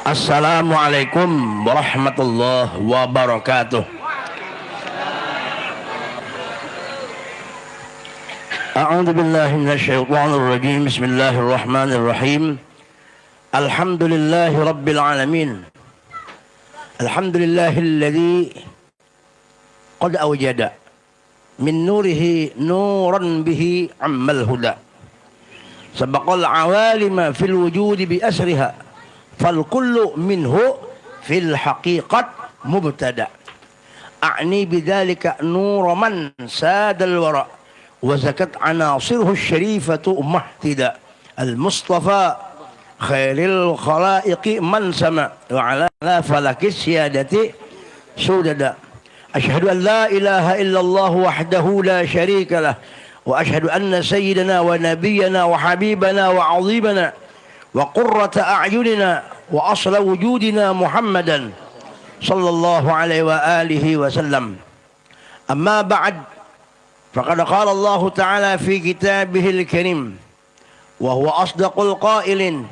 Assalamualaikum warahmatullahi wabarakatuh. A'udzu billahi minasyaitonir rajim. Bismillahirrahmanirrahim. Alhamdulillahi rabbil alamin. Alhamdulillahilladzi qad awjada min nurihi nuran bihi ammal huda. Sabaqal awalima fil wujudi bi asriha. Fal kullu minhu fil haqiqat mubtada. A'ni bidzalika nur man sadal wara wa zakat anasirhu syarifatu mahtida. Al Mustafa khairil khalaiqi man sama wa ala falakis siyadati sudada. Asyhadu an la ilaha illallah wahdahu la syarika lah wa asyhadu anna sayyidana wa nabiyyana wa habibana wa 'azimana wa qurrata a'yunina wa asla wujudina Muhammadan sallallahu alaihi wa alihi wasallam. Amma ba'd, faqad qala Allah ta'ala fi kitabihil karim wa huwa asdaqul qailin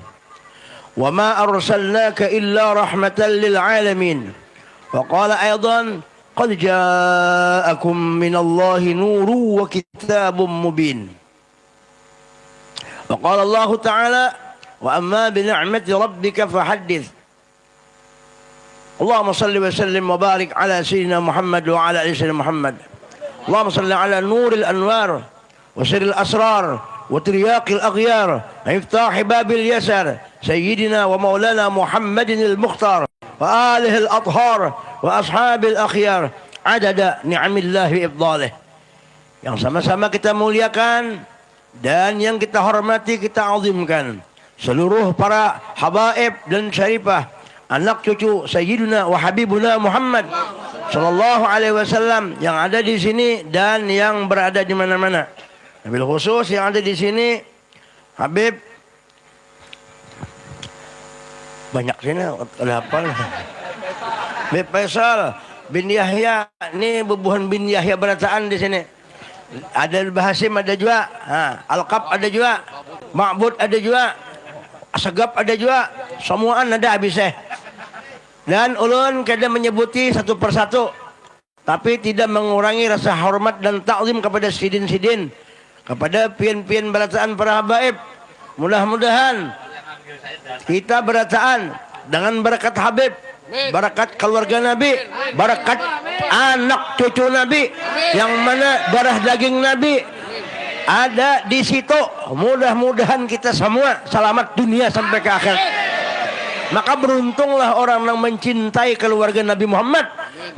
wa ma arsalnaka illa rahmatan lil alamin. Wa qala aidan qad ja'akum minallahi nurun wa kitabun mubin. Wa qala Allah ta'ala wa amma bi ni'mati rabbika fahaddits. Allahumma salli wa sallim wa barik ala sayyidina Muhammad wa ala ali sayyidina Muhammad. Allahumma salli ala nuril anwar wa sirril asrar wa tiryaqil aghyar wa iftahi babil yasar sayyidina wa maulana Muhammadin al-Mukhtar wa alihi al-athhar wa ashabil akhyar adada ni'amillahi ibdalih. Yang sama-sama kita muliakan dan yang kita hormati, kita azimkan seluruh para habaib dan syarifah, anak cucu Sayyidina wa Habibuna Muhammad sallallahu alaihi wasallam yang ada di sini dan yang berada di mana-mana. Wabil khusus yang ada di sini Habib banyak sini, ada apa? Habib Faisal bin Yahya, ini bubuhan bin Yahya Berataan di sini. Ada Bahasim ada juga, Alqab ada juga, Ma'bud ada juga, Asagap ada juga, semuaan ada habis Dan ulun kada menyebuti satu persatu, tapi tidak mengurangi rasa hormat dan takzim kepada sidin-sidin, kepada pian-pian berataan para habaib. Mudah-mudahan kita berataan dengan barakat Habib, barakat keluarga Nabi, barakat anak cucu Nabi, yang mana darah daging Nabi ada di situ. Mudah-mudahan kita semua selamat dunia sampai ke akhir. Maka beruntunglah orang yang mencintai keluarga Nabi Muhammad,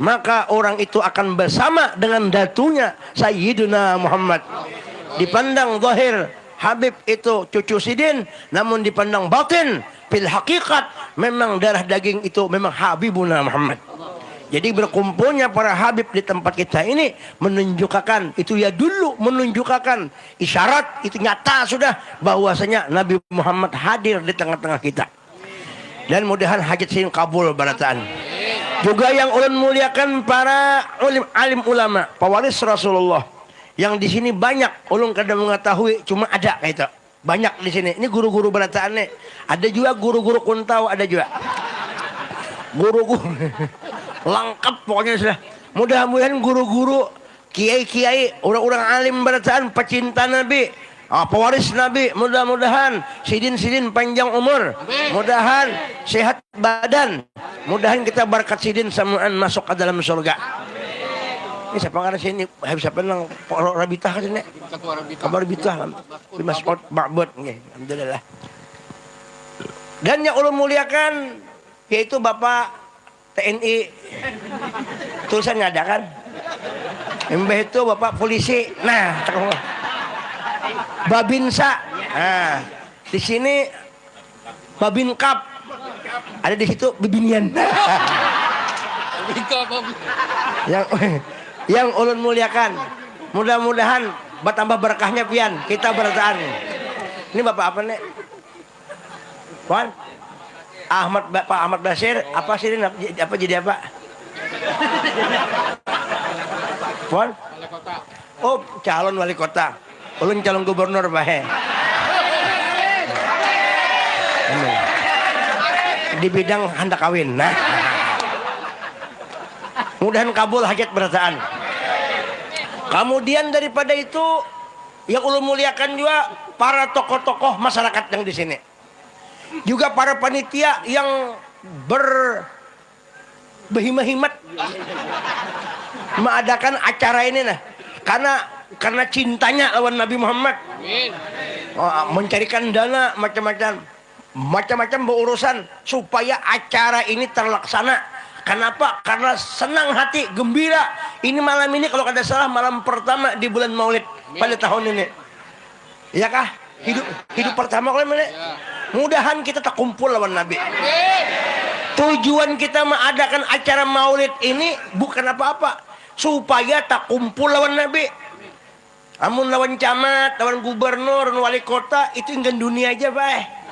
maka orang itu akan bersama dengan datunya Sayyiduna Muhammad. Dipandang zahir Habib itu cucu sidin, namun dipandang batin fil hakikat memang darah daging itu memang Habibuna Muhammad. Jadi berkumpulnya para habib di tempat kita ini menunjukkan itu ya dulu, menunjukkan isyarat itu nyata sudah bahwasanya Nabi Muhammad hadir di tengah-tengah kita. Dan mudahan hajat sin kabul barataan. Juga yang ulun muliakan para alim ulama, pewaris Rasulullah. Yang di sini banyak ulun kada mengetahui, cuma ada kayak itu. Banyak di sini. Ini guru-guru barataan nih. Ada juga guru-guru kuntau, ada juga. Guru-guru lengkap pokoknya sudah. Mudah-mudahan guru-guru, kiai-kiai, orang-orang alim berataan, pecinta Nabi, pewaris Nabi, mudah-mudahan sidin-sidin panjang umur, mudahan sehat badan, mudahan kita berkat sidin semuaan masuk ke dalam surga. Ini siapa ngarang sini? Siapa nang Rabitah kan sini? Kabar Rabitah di Mas'ud Ma'bud. Alhamdulillah. Dan yang ulun muliakan yaitu Bapak TNI, tulisannya ada kan? Mbah itu Bapak polisi. Nah, Babinsa. Nah, di sini Babinkap. Ada di situ Bibinian. yang ulun muliakan. Mudah-mudahan bertambah berkahnya pian kita berataan. Ini Bapak apa nih? Wan? Pak Ahmad Basir, apa sih ini? Apa jadi apa? Puan? Wali kota. Oh, calon wali kota. Ulun calon gubernur bahe. di bidang hendak kawin. Nah, mudahan kabul hajat berataan. Kemudian daripada itu, yang ulun muliakan juga para tokoh-tokoh masyarakat yang di sini, juga para panitia yang berhimmat mengadakan acara ini nah, karena cintanya lawan Nabi Muhammad, mencarikan dana macam-macam berurusan supaya acara ini terlaksana. Kenapa? Karena senang hati, gembira. Ini malam ini kalau kada salah malam pertama di bulan Maulid pada tahun ini. Ya kah? Hidup pertama kalau ini. Mudahan kita tak kumpul lawan Nabi. Tujuan kita mengadakan acara Maulid ini bukan apa-apa, supaya tak kumpul lawan Nabi. Amun lawan camat, lawan gubernur, lawan wali kota itu ingin dunia aja, Pak.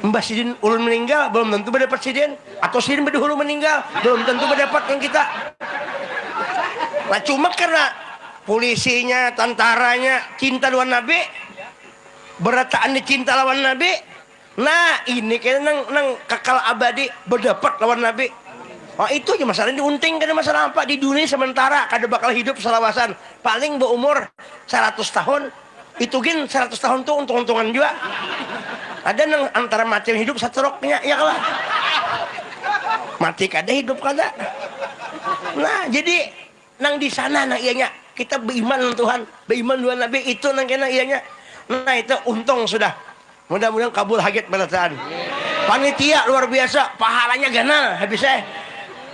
Mbah Sidin ulun meninggal belum tentu berdapat Sidin, atau Sidin berdahulu meninggal belum tentu berdapat yang kita. Nah cuma karena polisinya, tentaranya cinta lawan Nabi, berataan cinta lawan Nabi, nah ini kayaknya nang kekal abadi berdapat lawan Nabi. Oh itu aja masalah diunting, kada masalah apa di dunia sementara kada bakal hidup selawasan, paling berumur 100 tahun. Itu gin 100 tahun tuh untung-untungan juga. Ada nang antara mati dan hidup satroknya, ya kalah. Mati kada, hidup kada. Nah, jadi nang di sana nang ianya kita beriman dengan Tuhan, beriman dengan Nabi, itu nang kena ianya. Nah, itu untung sudah. Mudah-mudahan kabul hajat berataan. Panitia luar biasa, pahalanya ganal habis saya.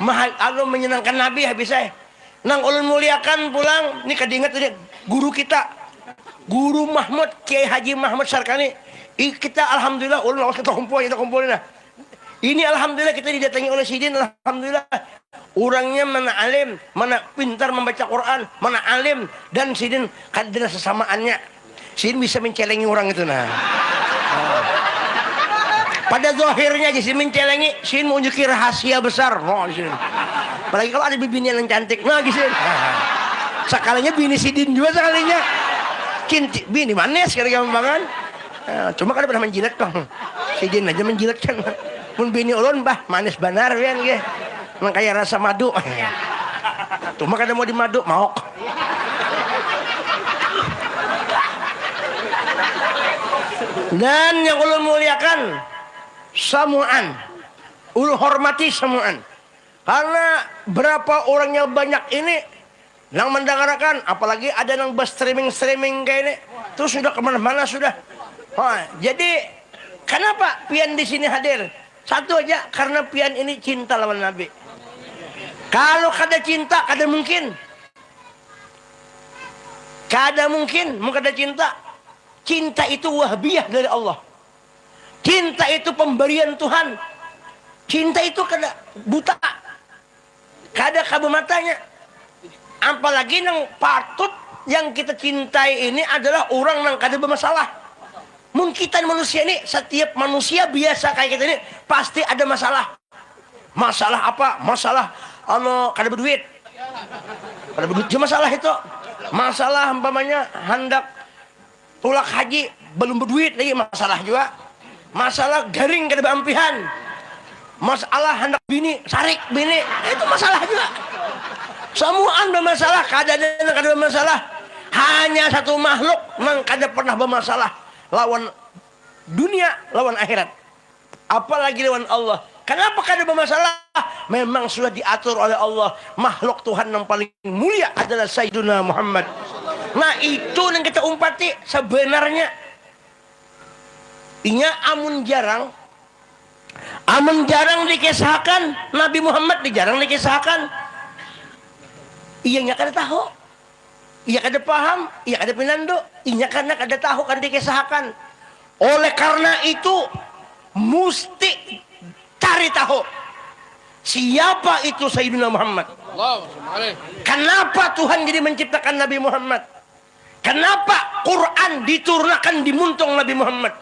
Mahal Allah menyenangkan Nabi habis saya. Nang ulun muliakan pulang, ini kadingat tadi guru kita, Guru Mahmud Kiai Haji Mahmud Sarkani. Kita alhamdulillah ulun lawas kita kumpulin lah. Ini alhamdulillah kita didatangi oleh Sidin, alhamdulillah. Orangnya mana alim, mana pintar membaca Quran, mana alim, dan Sidin ada sesamaannya. Sidin bisa mencelengi orang itu nah. Pada zahirnya aja Sidin mencelengi, Sidin menunjuki rahasia besar. Oh, Sidin. Apalagi kalau ada bini yang cantik, nah Sidin. Sekalinya bini Sidin juga sekalinya. Bini manis kali gampangan. Cuma kan pernah menjilat bang, Sidin aja menjilat kan. Pun bini ulun bah manis benar kan ge, emang kayak rasa madu. Cuma kada mau di madu mau. Dan yang ulun muliakan samuan, ulun hormati samuan, karena berapa orang yang banyak ini yang mendengarkan, apalagi ada yang streaming kayak ini, terus sudah kemana-mana sudah. Jadi kenapa pian di sini hadir? Satu aja, karena pian ini cinta lawan Nabi. Kalau kada cinta, kada mungkin. Kada mungkin, kada cinta. Cinta itu wahbiyah dari Allah. Cinta itu pemberian Tuhan. Cinta itu kada buta, kada kabu matanya. Apalagi yang patut yang kita cintai ini adalah orang yang kada bermasalah. Mungkin kita manusia ini, setiap manusia biasa kayak kita ini pasti ada masalah. Masalah apa? Masalah kada berduit. Kada berduit masalah itu. Masalah umpamanya hendak tulak haji belum berduit lagi masalah juga. Masalah garing kada beampihan. Masalah hendak bini sarik bini itu masalah juga. Semuaan bermasalah, kada bermasalah. Hanya satu makhluk yang kada pernah bermasalah. Lawan dunia, lawan akhirat, apalagi lawan Allah. Kenapa kada bermasalah? Memang sudah diatur oleh Allah. Makhluk Tuhan yang paling mulia adalah Sayyiduna Muhammad. Nah itu yang kita umpati sebenarnya. Inya amun jarang dikisahkan Nabi Muhammad, jarang dikisahkan. Iyanya kada tahu, iya kada paham, iya kada pinando, iya karena kada tahu kan dikisahkan. Oleh karena itu mesti cari tahu siapa itu Sayyidina Muhammad. Kenapa Tuhan jadi menciptakan Nabi Muhammad? Kenapa Quran diturunkan di muntung Nabi Muhammad?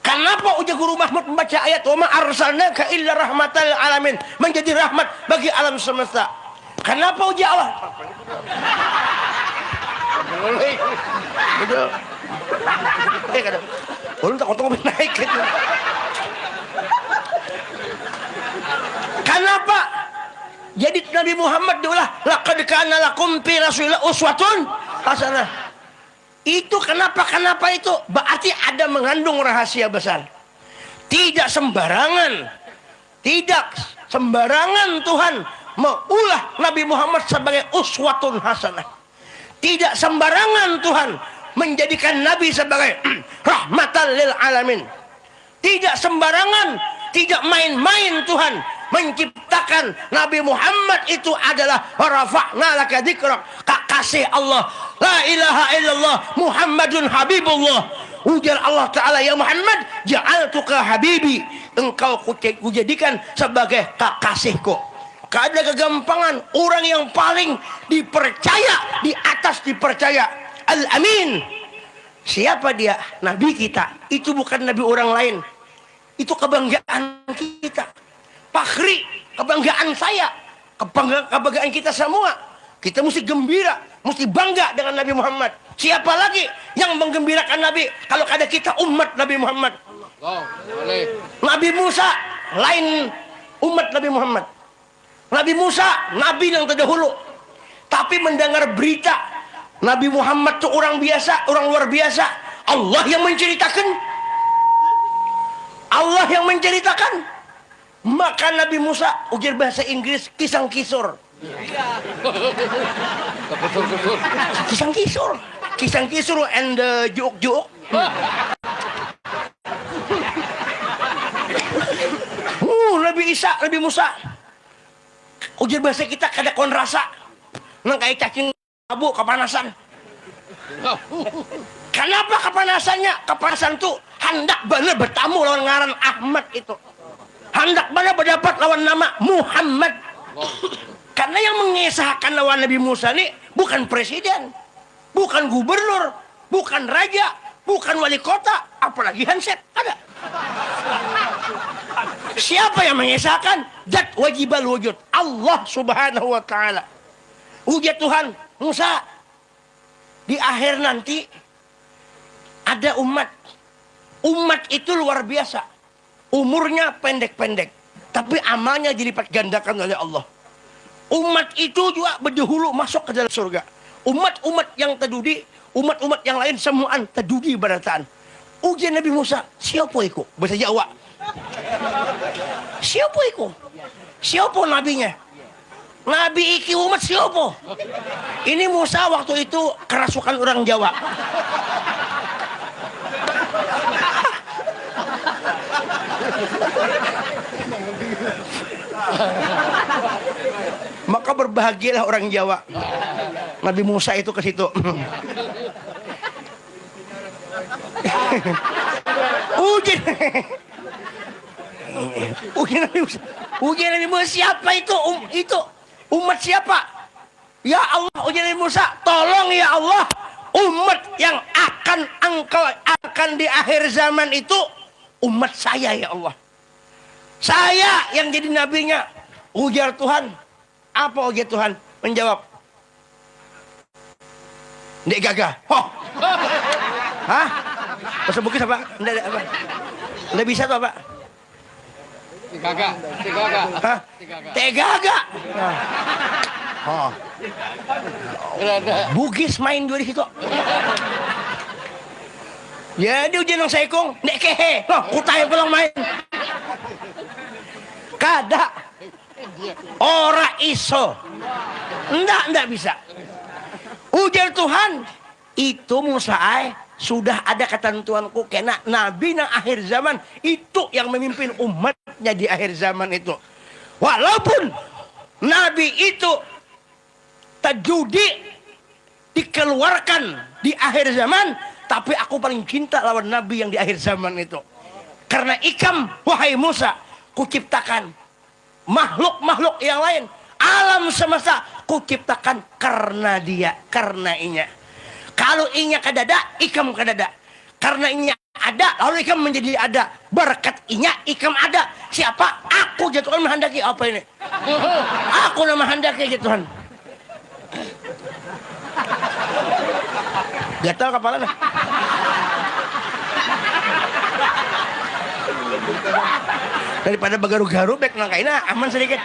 Kenapa ujar Guru Mahmud membaca ayat wa ma arsalnaka illa rahmatal alamin, menjadi rahmat bagi alam semesta? Kenapa ujar Allah? Betul. Kada. Ulun tak otong naik gitu. Nabi Muhammad diulah, laqad kana lakum fi rasulillah uswatun hasanah. Itu kenapa itu? Berarti ada mengandung rahasia besar. Tidak sembarangan Tuhan mengulah Nabi Muhammad sebagai uswatun hasanah. Tidak sembarangan Tuhan menjadikan Nabi sebagai rahmatan lil alamin. Tidak sembarangan, tidak main-main Tuhan menciptakan Nabi Muhammad itu adalah rafa'na laka dzikrak, kekasih Allah, la ilaha illallah Muhammadun habibullah. Ujar Allah Ta'ala, ya Muhammad, ja'altuka habibi, engkau kujadikan sebagai kekasihku. Ada kegampangan orang yang paling dipercaya di atas dipercaya, Al-Amin. Siapa dia? Nabi kita. Itu bukan nabi orang lain. Itu kebanggaan kita, fakhri, kebanggaan saya, kebanggaan kita semua. Kita mesti gembira, mesti bangga dengan Nabi Muhammad. Siapa lagi yang menggembirakan Nabi kalau ada kita umat Nabi Muhammad? Nabi Musa lain umat Nabi Muhammad. Nabi Musa nabi yang terdahulu, tapi mendengar berita Nabi Muhammad itu orang biasa, orang luar biasa. Allah yang menceritakan. Maka Nabi Musa ujar bahasa Inggris kisang kisur. Kisang kisur and joke. Nabi Musa ujar bahasa kita kada kon rasa nang kayak cacing abu kepanasan. Kenapa kepanasannya? Kepanasan tuh hendak benar bertamu lawan ngaran Ahmad itu. Hendak benar berdapat lawan nama Muhammad. Karena yang mengesahkan lawan Nabi Musa ini bukan presiden, bukan gubernur, bukan raja, bukan wali kota, apalagi Hanset. Ada. Siapa yang mengesahkan? Zat wajibal wujud, Allah Subhanahu wa taala. Ujar Tuhan, Musa, di akhir nanti ada umat itu luar biasa, umurnya pendek-pendek, tapi amalnya dilipat gandakan oleh Allah. Umat itu juga berdahulu masuk ke dalam surga. Umat-umat yang terdudi, umat-umat yang lain semuaan terdudi barataan. Ujian Nabi Musa, siapa itu? Bahasa Jawa. Siapa itu? Siapa nabinya? Nabi iki umat siapa? Ini Musa waktu itu kerasukan orang Jawa. Maka berbahagialah orang Jawa. Nabi Musa itu ke situ. Ujian Nabi Musa siapa itu? Itu umat siapa? Ya Allah, ujian Nabi Musa, tolong ya Allah, umat yang akan di akhir zaman itu umat saya ya Allah. Saya yang jadi nabinya. Ujar Tuhan. Apa ujar Tuhan? Menjawab, Ndek gagah. Oh. Hah? Bahasa Bugis apa? Nggak bisa tuh apa? Tigaga. Hah? Tegaga. Oh. Bugis main dua di situ. Jadi ujian yang saikong, Ndek kehe. Oh, kutai pulang main. Kada. Ora iso. Ndak bisa. Ujar Tuhan, itu Musa sudah ada ketentuanku kena nabi nang akhir zaman itu yang memimpin umatnya di akhir zaman itu. Walaupun nabi itu tajudi dikeluarkan di akhir zaman, tapi aku paling cinta lawan nabi yang di akhir zaman itu. Karena ikam, wahai Musa, kuciptakan makhluk-makhluk yang lain, alam semesta kuciptakan karena dia, karena inya. Kalau inya kadada, ikam kadada. Karena inya ada, lalu ikam menjadi ada. Berkat inya, ikam ada. Siapa? Aku jatuhkan menghendaki. Apa ini? Aku nama menghendaki jatuhan. Gatal kepala nah. Daripada bagaru-garu bek nangkaina aman sedikit.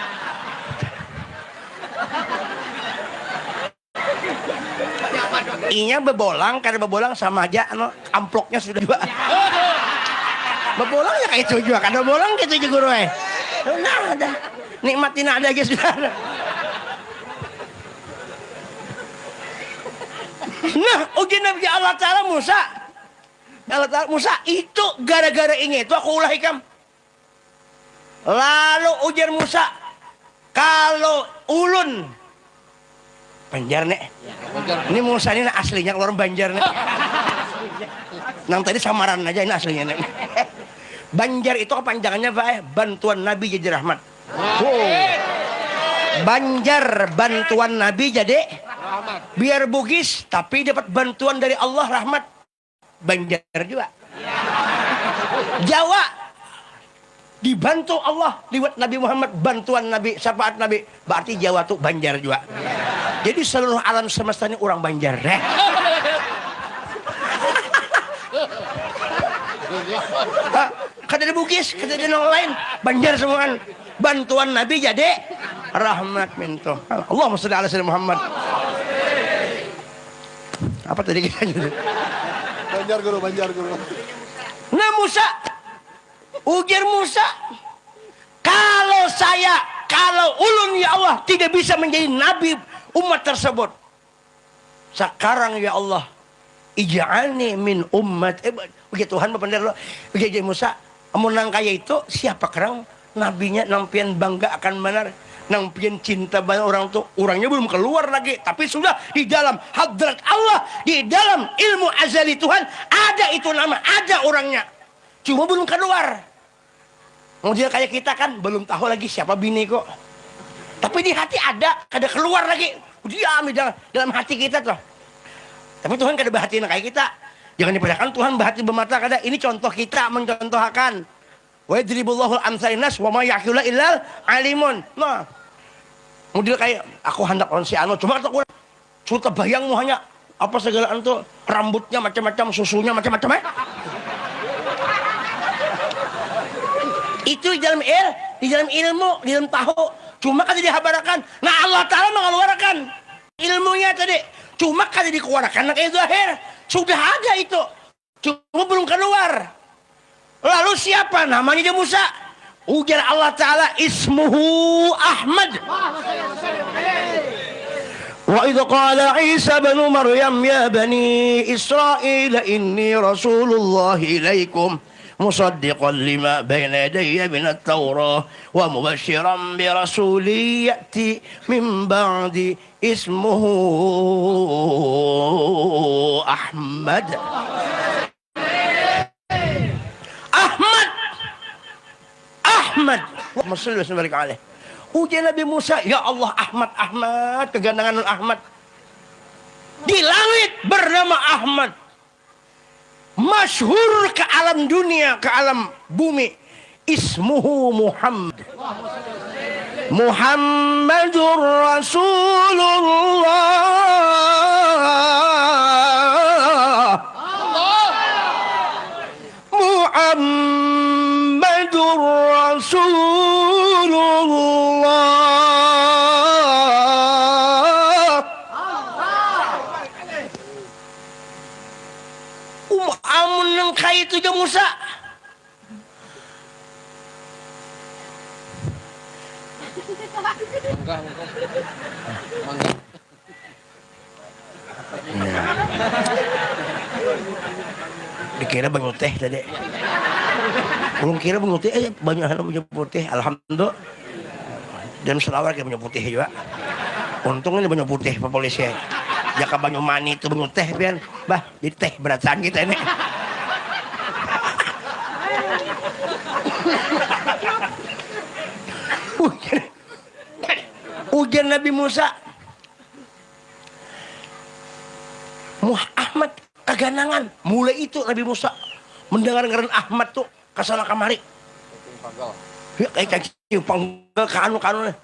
I-nya bebolang, karena bebolang sama aja amploknya sudah dua. Bebolang ya kayak itu juga, kan bebolang gitu juga guru. Nah, ada nikmatin ada aja sudah. Nah, ujian Nabi Allah Ta'ala Musa. Allah Ta'ala Musa itu gara-gara ini itu aku ulah ikam. Lalu ujian Musa, kalau ulun Banjar nek. Ini Musa ini aslinya keluar Banjar nek. Nang tadi samaran aja ini aslinya nek. Banjar itu kepanjangannya Pak? Bantuan Nabi jadi rahmat. Banjar bantuan Nabi jadi rahmat. Biar Bugis tapi dapat bantuan dari Allah rahmat. Banjar juga. Jawa dibantu Allah lewat Nabi Muhammad, bantuan Nabi, syafaat Nabi. Berarti Jawa tuh Banjar juga. Jadi seluruh alam semesta ini orang Banjar deh. Kata di Bugis, kata di yang lain, Banjar semua. Bantuan Nabi jadi rahmat minto. Allahumma sholli ala sayyidina Muhammad. Apa tadi kita jadi? Banjar guru, Banjar guru. Nah Musa, ujar Musa, kalau ulun ya Allah tidak bisa menjadi nabi umat tersebut. Sekarang ya Allah, ij'alni min ummat. Begitu Tuhan benar begitu Musa, amun kaya itu siapa kerang nabinya nampian bangga akan benar, nampian cinta banyak orang tuh, orangnya belum keluar lagi, tapi sudah di dalam hadrat Allah, di dalam ilmu azali Tuhan ada itu nama, ada orangnya, cuma belum keluar. Mau dia kayak kita kan belum tahu lagi siapa bini kok, tapi di hati ada keluar lagi, diam di dalam hati kita tuh. Tapi Tuhan kada bahatin kayak kita. Jangan diperhatikan Tuhan bahati bermata kada. Ini contoh kita mencontohkan. Wa yadribullahu al-amsalin nas wa ma ya'qiluna illal alimun. Nah. Model kayak aku hendak on si anu cuma aku sudah bayang mu hanya apa segala itu rambutnya macam-macam, susunya macam-macam Itu di dalam ilmu, di dalam tahu. Cuma kan dihabarakan. Nah Allah Ta'ala mengeluarkan ilmunya tadi. Cuma kan dikeluarkan kayak zahir. Sudah ada itu. Cuma belum keluar. Lalu siapa namanya dia Musa? Ujar Allah Ta'ala ismuhu Ahmad. Wa idh qala Isa bin Maryam ya bani Israel inni rasulullah ilaikum musaddiqan lima bayna yadayya min at-taurah wa mubashiran bi rasulin ya'ti min ba'di ismuhu Ahmad. Ahmad. Allahumma shalli alaihi. Ujian Nabi Musa, ya Allah Ahmad, kegandangan Ahmad. Di langit bernama Ahmad. Masyhur ke alam dunia, ke alam bumi. Ismuhu Muhammad. Muhammadur Rasulullah. Muhammadur Rasulullah. Amun nang kaya itu je Musa. Mangga. Dikira banyak teh tadi. Belum kira banyak teh, banyak hal banyak putih. Alhamdulillah. Dan selawar kayak banyak putih juga. Untungnya banyak putih Pak Polisi. Jaka banyak mani itu banyak teh pian. Bah, jadi teh beratan kita ini. Ujian Nabi Musa. Ahmad keganangan. Mulai itu Nabi Musa mendengar Ahmad tuh kesana kamari. Ya kayak caci panggal ke anu-anu.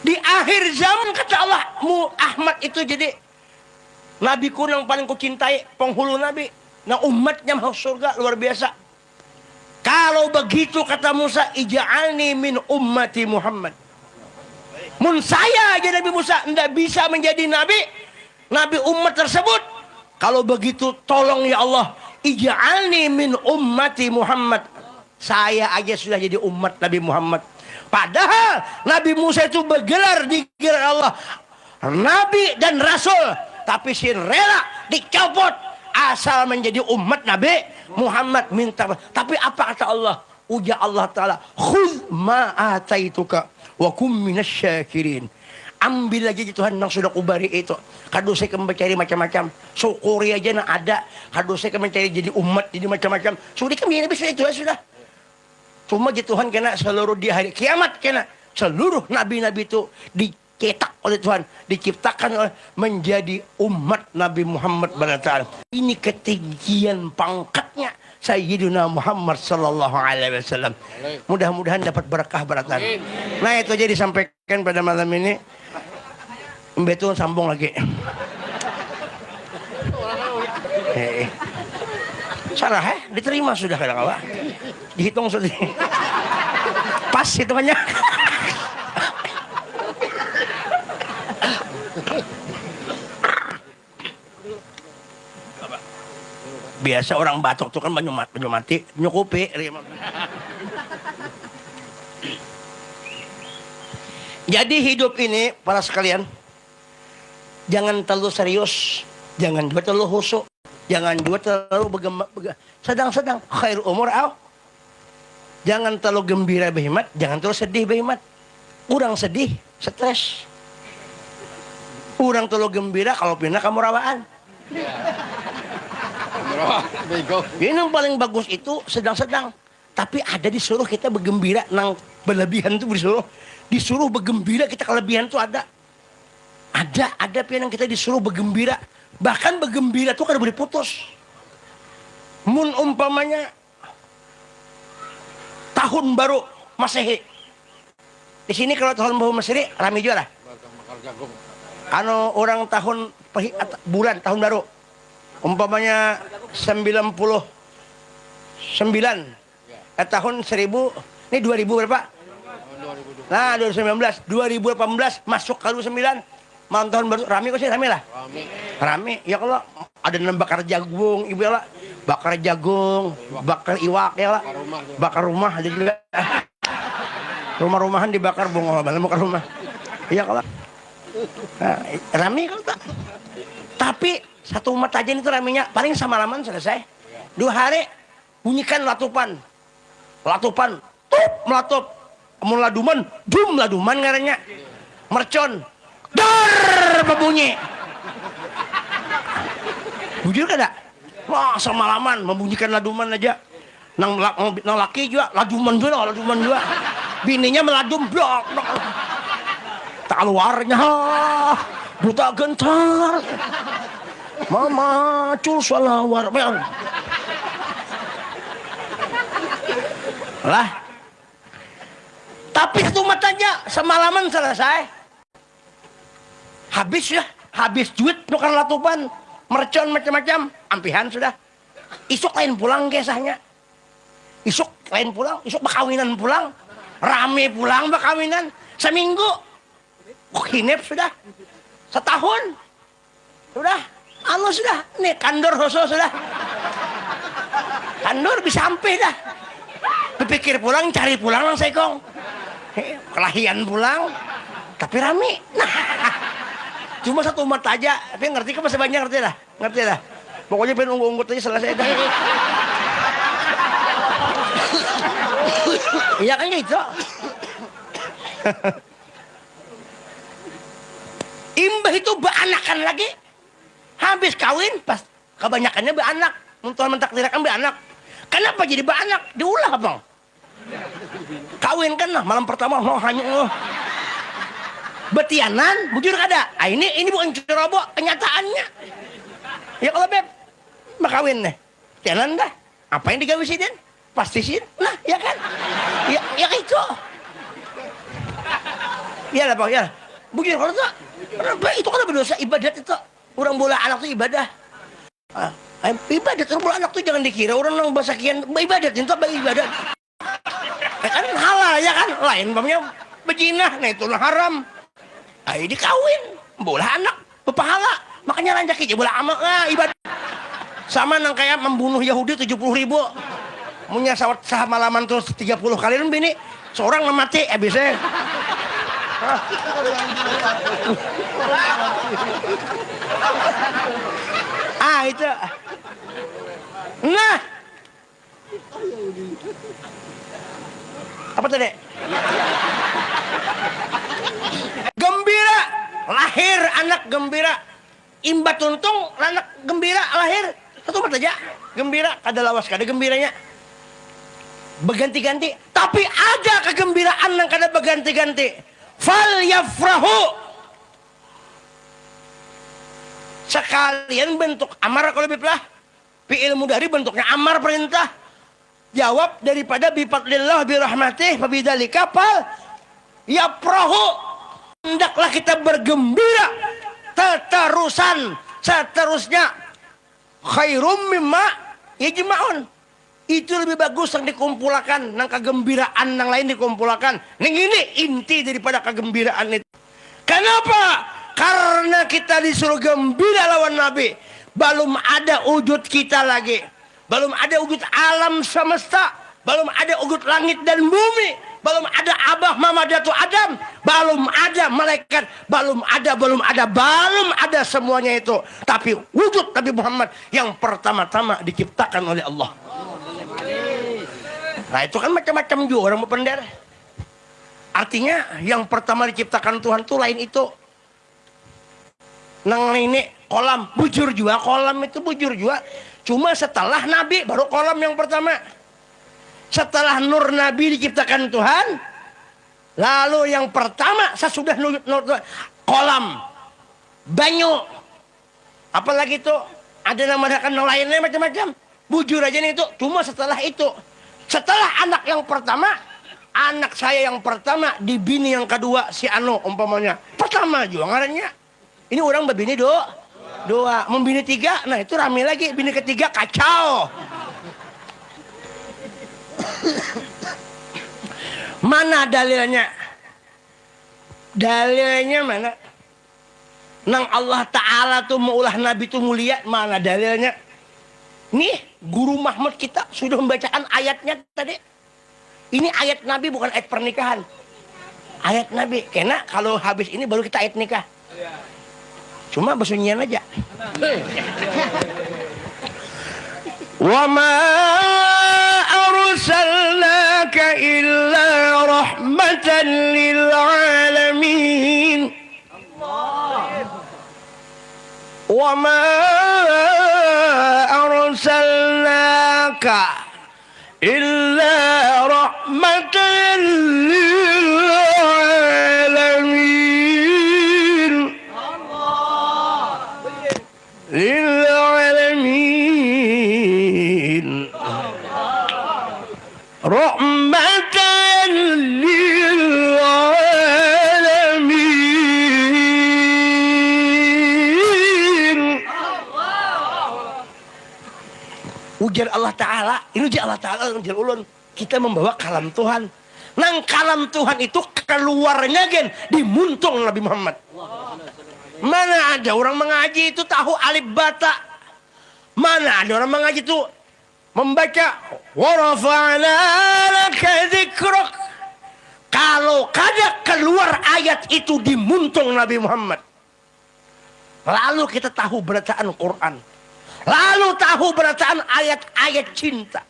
Di akhir zaman kata Allah, Ahmad itu jadi nabiku yang paling kucintai, penghulu nabi, nah umatnya masuk surga luar biasa. Kalau begitu kata Musa, ij'alni min ummati Muhammad. Mun saya aja Nabi Musa tidak bisa menjadi nabi, Nabi umat tersebut. Kalau begitu tolong ya Allah, ij'alni min ummati Muhammad. Saya aja sudah jadi umat Nabi Muhammad. Padahal Nabi Musa itu bergelar di gelar Allah Nabi dan Rasul, tapi si rela dicopot asal menjadi umat Nabi Muhammad. Minta, tapi apa kata Allah? Uja Allah Ta'ala, khudh ma ataituka wa kum minasyakirin. Ambil lagi Tuhan yang sudah kubari itu. Kado saya mencari macam-macam. Syukuri aja yang ada. Kado saya mencari jadi umat, jadi macam-macam. Sudah kami Nabi sudah. Cuma Tuhan kena seluruh di hari kiamat kena seluruh nabi-nabi itu dicetak oleh Tuhan, diciptakan oleh menjadi umat Nabi Muhammad Ta'ala. Ini ketinggian pangkatnya Sayyidina Muhammad sallallahu alaihi wasallam. Mudah-mudahan dapat berkah beratan. Nah, itu aja disampaikan pada malam ini. Betul sambung lagi. Salah diterima sudah kadang-kadang. Dihitung sudah. Pas hitungannya. Biasa orang batuk tuh kan banyak mati, nyukupi. Jadi hidup ini para sekalian, jangan terlalu serius, jangan juga terlalu husuk, jangan juga terlalu sedang-sedang. Khair umur au. Jangan terlalu gembira behemat, jangan terlalu sedih behemat. Kurang sedih, stres. Kurang terlalu gembira kalau pindah kamu rawaan. Ini yang paling bagus itu sedang-sedang. Tapi ada disuruh kita bergembira, nang berlebihan itu disuruh bergembira, kita kelebihan itu ada. Ada yang kita disuruh bergembira. Bahkan bergembira itu kan boleh putus. Mun umpamanya tahun baru Masehi. Di sini kalau tahun baru Masehi rame juga lah. Ano orang tahun bulan tahun baru. Umpamanya 99 tahun 1000 ini 2000 berapa? Nah 2019 2018 masuk ke 2009 malam tahun baru rame kok sih rame lah. Rame ya kalau ada yang bakar jagung ibu ya lah, bakar jagung, bakar iwak ya lah, bakar rumah ada juga. Rumah-rumahan dibakar bunga bakar rumah. Iya kalau nah, rame kalau tak. Tapi satu umat aja itu ramenya paling semalaman selesai. 2 hari bunyikan latupan, tup melatup, kamu laduman ngarannya, mercon, dar berbunyi. Bujur kada? Wah semalaman membunyikan laduman aja. Nang laki juga laduman juga. Bininya meladum blok. Tak keluarnya buta gentar. Mama cul salawar lah. Tapi satu matanya semalaman selesai. Habis duit nukan latupan, mercon macam-macam, ampihan sudah. Isuk lain pulang kisahnya. Isuk bakawinan pulang. Rame pulang bakawinan. Seminggu. Hinep sudah. Setahun. Sudah. Sudah. Nih kandor hoso sudah. Kandor bisa sampai dah. Berpikir pulang, cari pulang lang sekong. Kelahian pulang. Tapi rame. Nah. Cuma satu umat aja. Tapi ngerti kan masih banyak ngerti dah. Pokoknya pengen unggut aja selesai dah. Iya kan gitu. Imbah itu beranakan lagi. Habis kawin pas kebanyakannya beranak. Tuhan mentakdirkan beranak. Kenapa jadi beranak? Diulah bang. Kawin kan lah malam pertama hanya betianan, bujur kada. Ini bukan ceroboh kenyataannya. Ya kalau beb makawin nih. Betianan dah. Apa yang digawe sih den? Pasti sih. Nah, ya kan? Ya itu. Ya lah bang, ya. Bujur kalau tuh. Itu kan berdosa ibadat itu. Orang bola anak tuh ibadah. Ibadat orang bola anak tuh jangan dikira orang yang bahasa kian ibadat itu ibadat. Kan halal ya kan, lain bangnya bejinah, nah itu haram. Ini kawin, bola anak, berpahala, Makanya ranjaki aja bola amat ibadah. Sama nang kayak membunuh Yahudi 70.000. Punya sah malaman terus 30 kali bini. Seorang mati bisa. Itu. Nah. Apa tadi? Gembira, lahir anak gembira. Imbat untung anak gembira lahir. Satu mata aja. Gembira kada lawas kada gembiranya. Berganti-ganti, tapi ada kegembiraan yang kada berganti-ganti. Fal yafrahu. Sekalian bentuk amar kalau biplah. Fi'il mudhari bentuknya amar perintah. Jawab daripada bifadlillah birahmatih fabidzalika fal yafrahu. Hendaklah kita bergembira seterusnya khairum mimma yajma'un. Itu lebih bagus yang dikumpulkan, nang kegembiraan yang lain dikumpulkan. Neng ini inti daripada kegembiraan itu. Kenapa? Karena kita disuruh gembira lawan Nabi. Belum ada wujud kita lagi. Belum ada wujud alam semesta. Belum ada wujud langit dan bumi. Belum ada abah mama datu Adam. Belum ada malaikat. Belum ada semuanya itu. Tapi wujud Nabi Muhammad yang pertama-tama diciptakan oleh Allah. Nah itu kan macam-macam juga orang berpendar. Artinya yang pertama diciptakan Tuhan itu lain itu. Nang ini kolam, bujur juga kolam itu bujur juga. Cuma setelah Nabi baru kolam yang pertama. Setelah nur Nabi diciptakan Tuhan, lalu yang pertama sesudah nur kolam, banyu, apalagi itu ada nama lainnya macam-macam. Bujur aja nih itu. Cuma setelah itu. Setelah anak yang pertama, anak saya yang pertama, di bini yang kedua, si Ano umpamanya. Pertama juga ngarannya. Ini orang berbini dua. Membini 3, nah itu rame lagi. Bini ketiga kacau. Mana dalilnya? Dalilnya mana? Nang Allah Ta'ala tuh maulah Nabi tuh mulia. Mana dalilnya? Nih, Guru Mahmud kita sudah membacakan ayatnya tadi. Ini ayat Nabi bukan ayat pernikahan. Ayat Nabi. Karena kalau habis ini baru kita ayat nikah. Cuma bersunyian aja. Wa ma arsalnaka illa rahmatan lil alamin. Wa ma arsalnaka illa rahmatan lil alamin. Lil alamin. Rahmatan lil ujar Allah Ta'ala, ini ujar Allah Ta'ala, ujar ulun. Kita membawa kalam Tuhan. Nang kalam Tuhan itu keluarnya gen dimuntung Nabi Muhammad. Mana ada orang mengaji itu tahu alif bata. Mana ada orang mengaji itu membaca wa rafa'na laka dzikrak. Kalau kada keluar ayat itu dimuntung Nabi Muhammad. Lalu kita tahu bacaan Quran. Lalu tahu bacaan ayat-ayat cinta.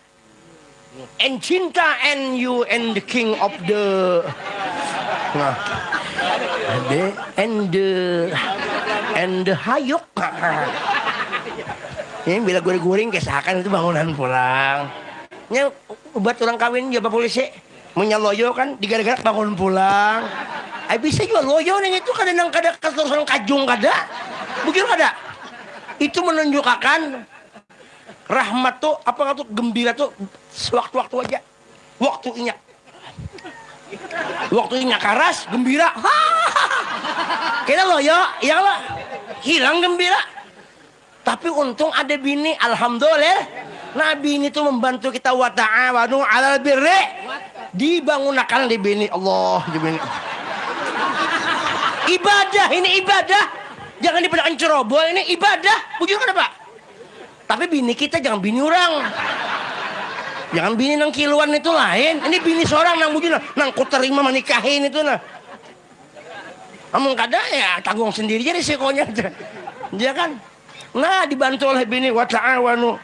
And cinta and you and the king of the and the hayuk. Ini bila goreng-goreng kesakan itu bangunan pulang. Ini buat orang kawin ya Pak Polisi. Menyaloyo kan digara-gara bangun pulang. Ay bisa juga loyo nih itu kadang kada keterusan kajung kada. Begitu kada. Itu menunjukkan rahmat tuh apa tuh gembira tuh sewaktu-waktu aja. Waktunya karas gembira. Kita loyo, ya lah. Hilang gembira. Tapi untung ada bini, alhamdulillah. Nabi ini tuh membantu kita wa ta'awanu 'alal birri. Dibangunakan di bini Allah, di bini. Ibadah ini ibadah. Jangan dipadakan ceroboh, ini ibadah. Bujur kan Pak? Tapi bini kita jangan bini orang. Jangan bini nang kiluan itu lain. Ini bini seorang nang bujur nang ku terima menikahin itu nah. Amung kada ya tanggung sendiri jadi resikonya. Dia kan. Nah dibantu oleh bini wa ta'awanu.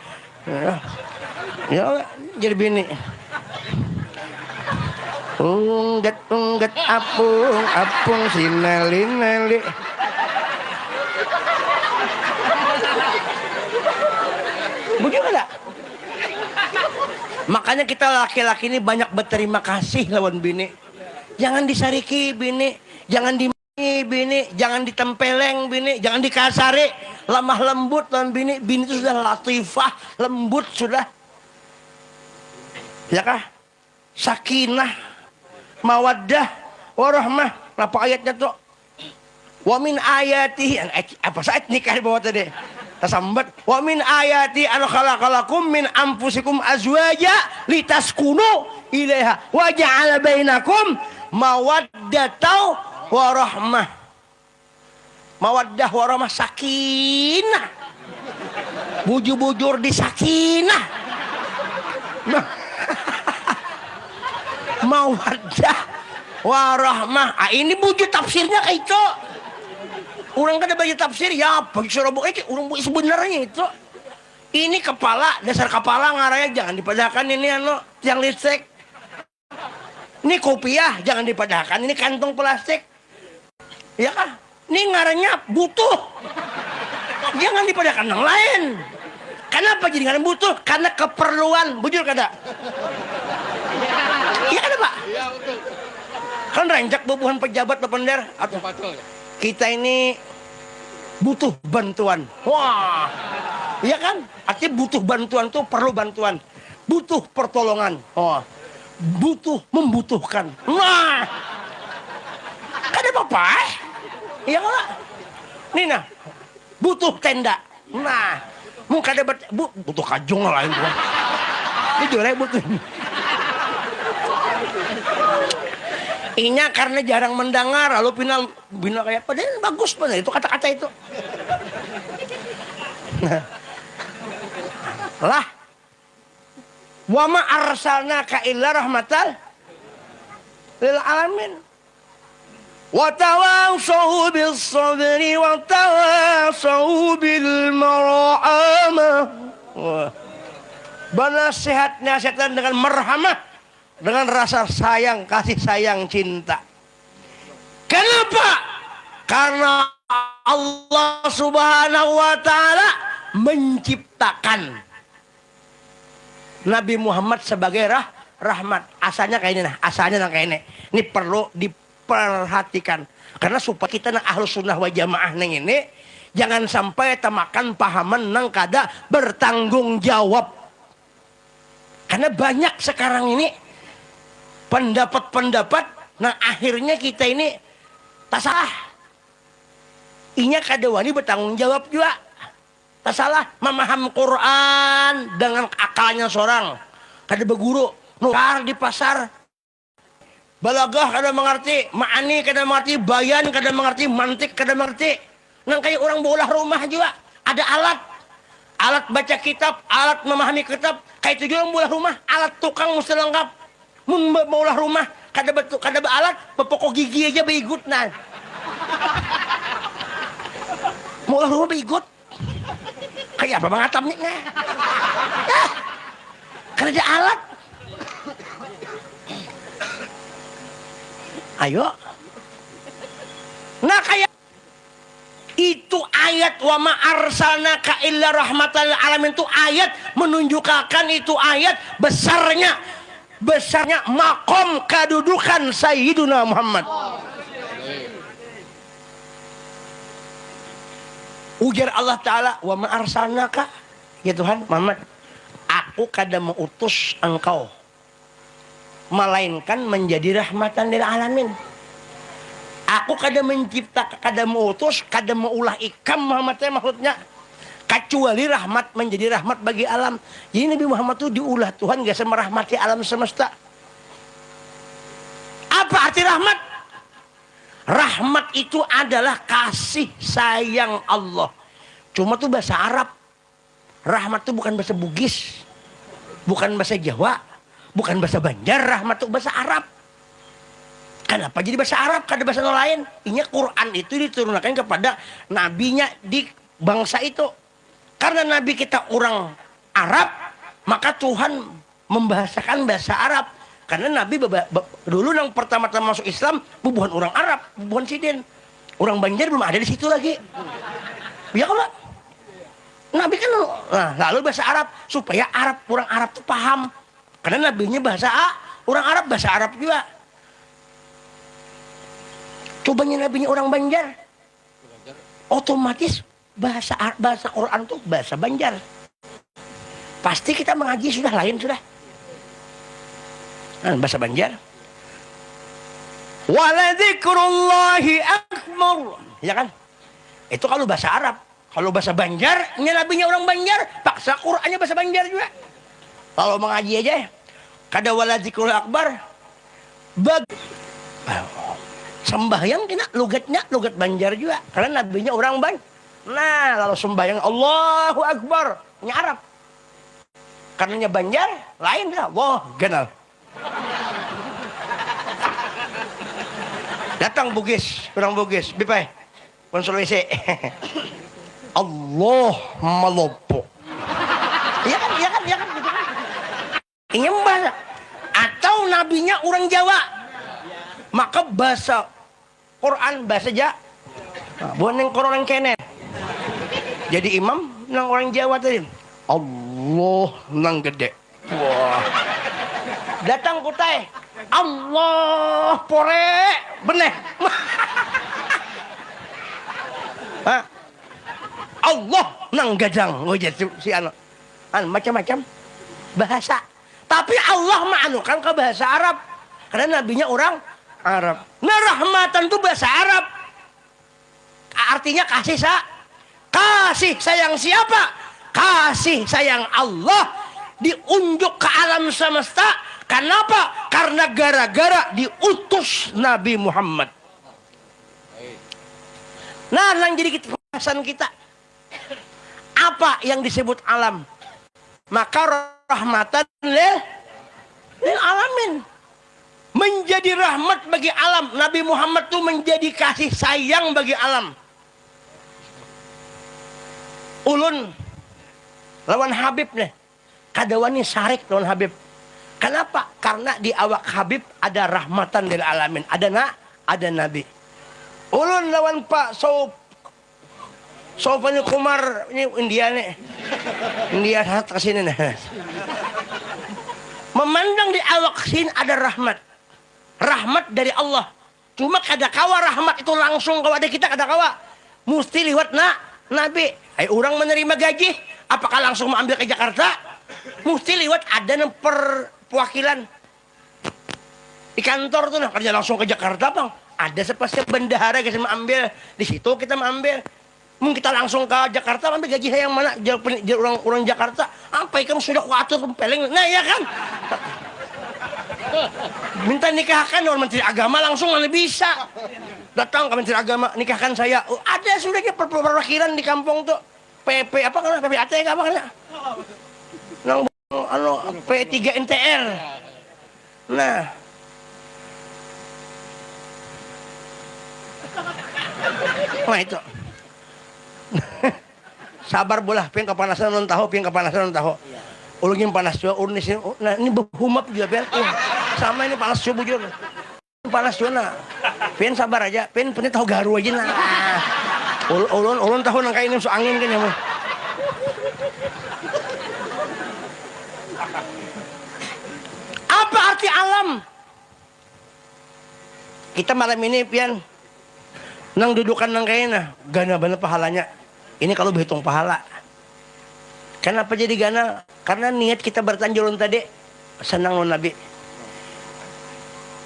Ya jadi bini. Ungget apung sinali. Bujur ada. Makanya kita laki-laki ini banyak berterima kasih lawan bini. Jangan disariki bini, jangan dimaki bini, jangan ditempeleng bini, jangan dikasari, lemah lembut lawan bini. Bini itu sudah latifah, lembut sudah. Ya kah? Sakinah, mawaddah, warahmah. Apa ayatnya tuh? Wa min ayatihi, apa saat nikah di bawah tadi? Tasambat. Wa min ayati an khalaqalakum min anfusikum azwaja litaskunu ilaiha wa ja'ala bainakum mawaddatan wa rahmah. Mawaddah wa rahmah sakinah. Bujur-bujur di sakinah. Mawaddah wa rahmah. Ah, ini bujur tafsirnya kayak itu. Orang kada baca tafsir ya bagi Surabaya orang sebenarnya itu. Ini kepala, dasar kepala ngaranya jangan dipadahkan ini yang listrik. Ini kopiah jangan dipadahkan, ini kantong plastik. Ya kan? Ini ngaranya butuh. Jangan dipadahkan yang lain. Kenapa jadi ngaranya butuh? Karena keperluan, bujur kada? Iya kada Pak? Iya betul. Kan ranjak bebuhan pejabat bepender atau kita ini butuh bantuan. Wah, iya kan? Artinya butuh bantuan tuh perlu bantuan, butuh pertolongan. Oh, butuh membutuhkan. Nah, kan ada apa? Iya kan? Nih nah, butuh tenda. Nah, muka ada butuh kajong lain tuh. Ini jore butuh. Inya karena jarang mendengar lalu bina kayak padahal bagus benar itu kata-kata itu. Nah. Lah. Wa ma arsalnaka illa rahmatal lil alamin. Wa tawassaw bis sabri wa tawassaw bil marhamah. Banasihatnya setan dengan merhamah. Dengan rasa sayang, kasih sayang, cinta. Kenapa? Karena Allah Subhanahu wa Ta'ala menciptakan Nabi Muhammad sebagai rahmat. Asalnya kayak ini nah, asalnya kayak ini. Ini perlu diperhatikan. Karena supaya kita nang ahlus sunnah wal jamaah nang ini jangan sampai temakan pahaman nang kada bertanggung jawab. Karena banyak sekarang ini pendapat-pendapat, nah akhirnya kita ini tak salah. Inya kada wani bertanggung jawab juga. Tak salah memaham Quran dengan akalnya seorang. Kada berguru, nukar di pasar. Balagah kada mengerti, ma'ani kada mengerti, bayan kada mengerti, mantik kada mengerti. Nang kayak orang bolah rumah juga ada alat. Alat baca kitab, alat memahami kitab. Kayak itu juga orang bolah rumah, alat tukang mesti lengkap. Maulah rumah kada betul kada alat pepokok gigi aja beigut nah. Maulah rumah beigut. Kayak apa mengatam nih nah. Kada ada alat. Ayo. Nah kayak itu ayat wa ma arsalnaka illa rahmatan lil alamin itu ayat menunjukkan itu ayat besarnya makom kedudukan Sayyiduna Muhammad. Ujar Allah Ta'ala, wa ma arsalnaka, ya Tuhan Muhammad, aku kada mengutus engkau melainkan menjadi rahmatan lil alamin. Aku kada mencipta, kada mengutus, kada meulah ikam Muhammad maksudnya. Kecuali rahmat menjadi rahmat bagi alam. Jadi Nabi Muhammad itu diulah Tuhan gak merahmati alam semesta. Apa arti rahmat? Rahmat itu adalah kasih sayang Allah. Cuma tuh bahasa Arab. Rahmat itu bukan bahasa Bugis, bukan bahasa Jawa, bukan bahasa Banjar. Rahmat itu bahasa Arab. Kenapa jadi bahasa Arab? Kada bahasa lain. Ini Quran itu diturunkan kepada nabinya di bangsa itu. Karena nabi kita orang Arab, maka Tuhan membahasakan bahasa Arab. Karena nabi dulu yang pertama-tama masuk Islam bukan orang Arab, bukan Siden. Orang Banjar belum ada di situ lagi. Ya kalau nabi kan lalu bahasa Arab supaya orang Arab itu paham. Karena nabinya bahasa orang Arab, bahasa Arab juga. Cobanya nabinya orang Banjar, otomatis bahasa Quran tuh bahasa Banjar. Pasti kita mengaji sudah lain sudah. Bahasa Banjar. Waladzikrullahi akbar. Ya kan? Itu kalau bahasa Arab. Kalau bahasa Banjar, ini nabinya orang Banjar, paksa Qur'annya bahasa Banjar juga. Kalau mengaji aja, kada waladzikrullahi akbar. Sembahyang kena logat Banjar juga. Karena nabinya orang Banjar. Nah, kalau sembahyang Allahu Akbar, ini Arab. Karenanya Banjar, lain lah. Wah, genal. Datang Bugis, orang Bugis, Bipai, konsul WC. Allah malopo. Iya kan. Gitu kan. Ini bahasa. Atau nabinya orang Jawa. Maka bahasa Quran bahasa Jawa. Nah, bukan yang orang kene. Jadi imam nang orang Jawa tadi. Allah nang gede. Wah. Datang kutai. Allah pore beneh. Hah? Allah nang gadang. Oh jadi si anak. Macam-macam bahasa. Tapi Allah ma'anukan ke bahasa Arab. Karena nabinya orang Arab. Nah, rahmatan itu bahasa Arab. Artinya kasih sayang siapa? Kasih sayang Allah diunjuk ke alam semesta. Kenapa? Karena gara-gara diutus Nabi Muhammad. Nah, yang jadi pembahasan kita. Apa yang disebut alam? Maka rahmatan lil alamin. Menjadi rahmat bagi alam. Nabi Muhammad itu menjadi kasih sayang bagi alam. Ulun lawan Habib nih. Kadawani sarik lawan Habib. Kenapa? Karena di awak Habib ada rahmatan lil alamin. Ada Nabi. Ulun lawan Pak Sofani Kumar ini India nih. India ke sini nih. Memandang di awak sini ada rahmat. Rahmat dari Allah. Cuma kada kawa rahmat itu langsung kawa ada kita kada kawa. Mesti liwat Nabi. Orang menerima gaji, apakah langsung mengambil ke Jakarta? Mesti liwat ada perwakilan di kantor tuh kerja langsung ke Jakarta bang. Ada sepasang bendahara kita mengambil di situ kita mengambil. Mungkin kita langsung ke Jakarta ambil gaji yang mana? Orang Jakarta. Apa kamu sudah kuatur kempeleng? Nah ya kan. Minta nikahkan orang Menteri Agama langsung mana bisa. Datang ke Menteri Agama nikahkan saya. Oh, ada sudahnya perwakilan di kampung tuh. PP apa kan? PPAT apa kan? Nang P3 NTR. Nah. Nah itu. Sabar bolah, pengen kepanasan non tahu, ulungin panas juga, nah ini berhumap juga biar, sama ini panas juga bujur, panas juga nah, pengen sabar aja, pengen tahu garu aja nah, ulun tahu nangka ini masuk angin kan ya mah. Apa arti alam? Kita malam ini pian nang dudukan nang kayaknya gana bener pahalanya. Ini kalau berhitung pahala. Kenapa jadi gana? Karena niat kita bertanjurun tadi senang lawan Nabi.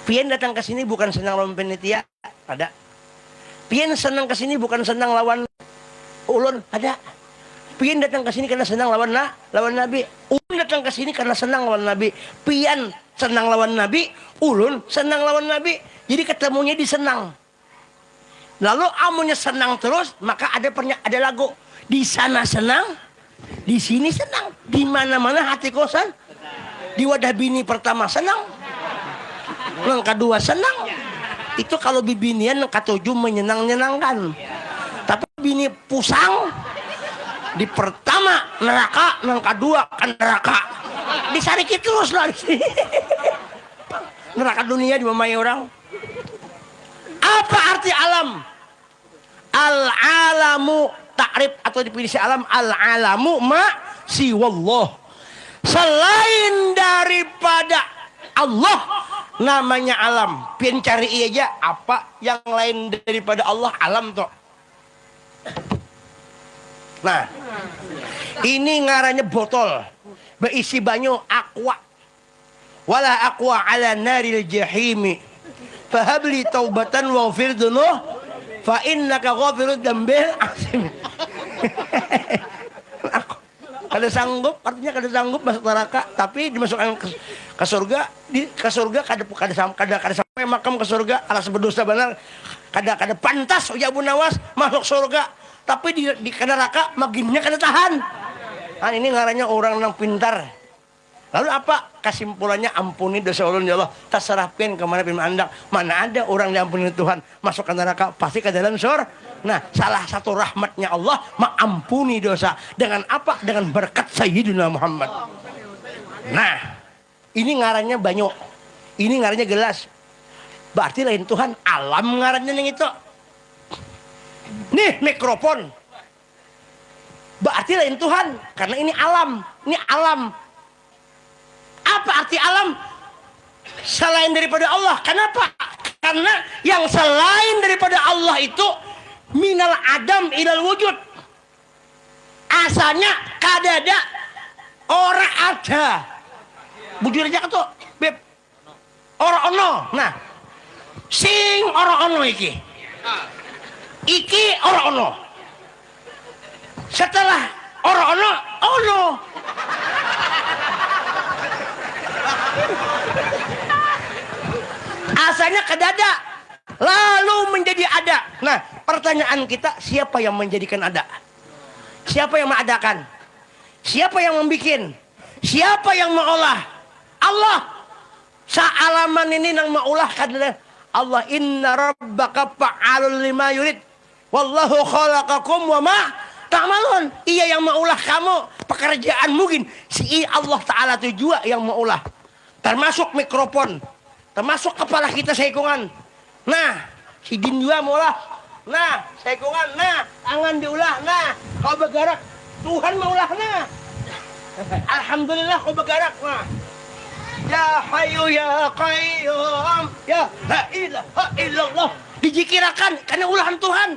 Pian datang ke sini bukan senang lawan penitia, ada. Pian senang ke sini bukan senang lawan ulun, ada. Pian datang ke sini karena senang lawan Nabi. Ulun datang ke sini karena senang lawan Nabi. Pian senang lawan Nabi, ulun senang lawan Nabi. Jadi ketemunya di senang. Lalu amunnya senang terus, maka ada lagu. Di sana senang, di sini senang, di mana-mana hati kosan. Di wadah bini pertama senang, yang kedua senang. Itu kalau bibinian yang ketujuh menyenangkan. Tapi bini pusang, di pertama neraka, yang kedua kan neraka. Disariki terus lah. Neraka dunia dimamai orang. Apa arti alam? Al-alamu takrib atau definisi alam, al-alamu ma siwallah. Selain daripada Allah namanya alam. Pian cari aja apa yang lain daripada Allah alam toh. Nah, ini ngarannya botol berisi banyu aqua. Wala aqua ala naril jahimi. Fahabli taubatan waghfir dzunub fa innaka ghafirud dzambil asim. Kada sanggup, artinya kada sanggup masuk neraka, tapi dimasukkan ke surga. Ke surga kada sampai makam ke surga, alas berdosa benar. Kada pantas uja Abu Nawas masuk surga, tapi di neraka maginnya kada tahan. Nah, ini ngarannya orang yang pintar. Lalu apa kesimpulannya? Ampuni dosa ulun ya Allah. Terserahkan kemana pun anda. Mana ada orang yang ampuni Tuhan masuk ke neraka pasti ke dalam surga. Nah, salah satu rahmatnya Allah mengampuni dosa. Dengan apa? Dengan berkat Sayyidina Muhammad. Nah, ini ngarannya banyak. Ini ngarannya gelas. Berarti lain Tuhan. Alam ngarannya yang itu. Nih mikrofon. Berarti lain Tuhan. Karena ini alam. Ini alam. Apa arti alam? Selain daripada Allah. Kenapa? Karena yang selain daripada Allah itu minal adam ilal wujud. Asalnya kadada orang ada. Bujur aja tuh, beb. Orang ono. Nah, sing orang ono iki. Iki orang ono. Setelah orang ono, ono. Asalnya kedada, lalu menjadi ada. Nah, pertanyaan kita, siapa yang menjadikan ada? Siapa yang mengadakan? Siapa yang membikin? Siapa yang mengolah? Allah. Saalaman ini nang maulah kadang Allah. Inna rabbaka fa'alul lima yurid. Wallahu khalaqakum wa ma ta'malun. Ia yang maulah kamu, pekerjaan mungkin. Si Allah Ta'ala itu juga yang maulah. Termasuk mikrofon, termasuk kepala kita saikungan. Nah, si Din juga maulah. Nah, saikungan. Nah, tangan diulah. Nah, kau bergerak, Tuhan maulah. Nah, alhamdulillah kau bergerak. Nah, ya Hayyu ya Qayyum, ya la ilaha illallah. Dijikirakan karena ulahan Tuhan.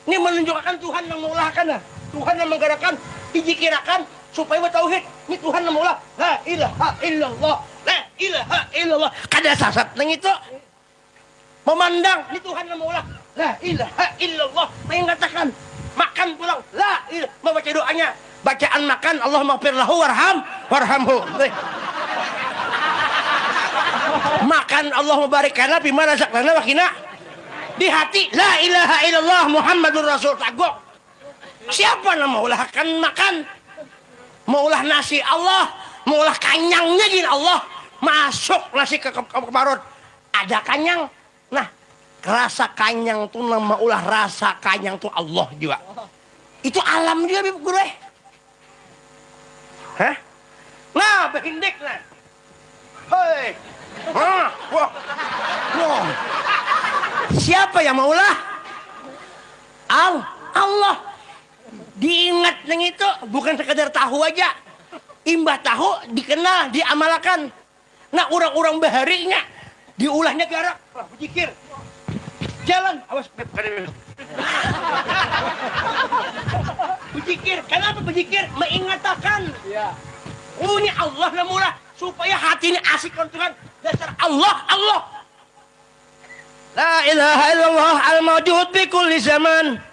Ini menunjukkan Tuhan yang meulahkan. Tuhan yang menggerakkan, dijikirakan supaya bertauhid. Ini Tuhan yang maulah. La ilaha illallah. La ilaha illallah. Kada sasat nang itu. Memandang, ini Tuhan yang maulah. La ilaha illallah. Mengatakan makan pulang. La ilaha. Membaca doanya. Bacaan makan, Allah maghfir lahu warhamhu. Makan Allah mubarik karena bima razaqnana wa qina. Di hati la ilaha illallah Muhammadur Rasul tagok. Siapa yang maulahkan makan? Maulah nasi Allah, maulah kanyangnya gini Allah. Masuk nasi ke parut. Ada kanyang. Nah, rasa kanyang tuh nama ulah rasa kanyang tuh Allah juga. Itu alam juga Bib Guru. Hah? Nah, behindik nah. Hei. Wah. Siapa yang maulah? Allah. Diingat neng itu bukan sekadar tahu aja. Imbah tahu dikenal, diamalkan. Nah, orang-orang baharinya diulahnya garak, berzikir. Jalan, awas berzikir. Kenapa berzikir? Mengingatkan. Ya. Oh, ini Allah yang murah supaya hati ini asik dengan Tuhan. Dasar Allah. La ilaha illallah al-mawjud fi kulli zaman.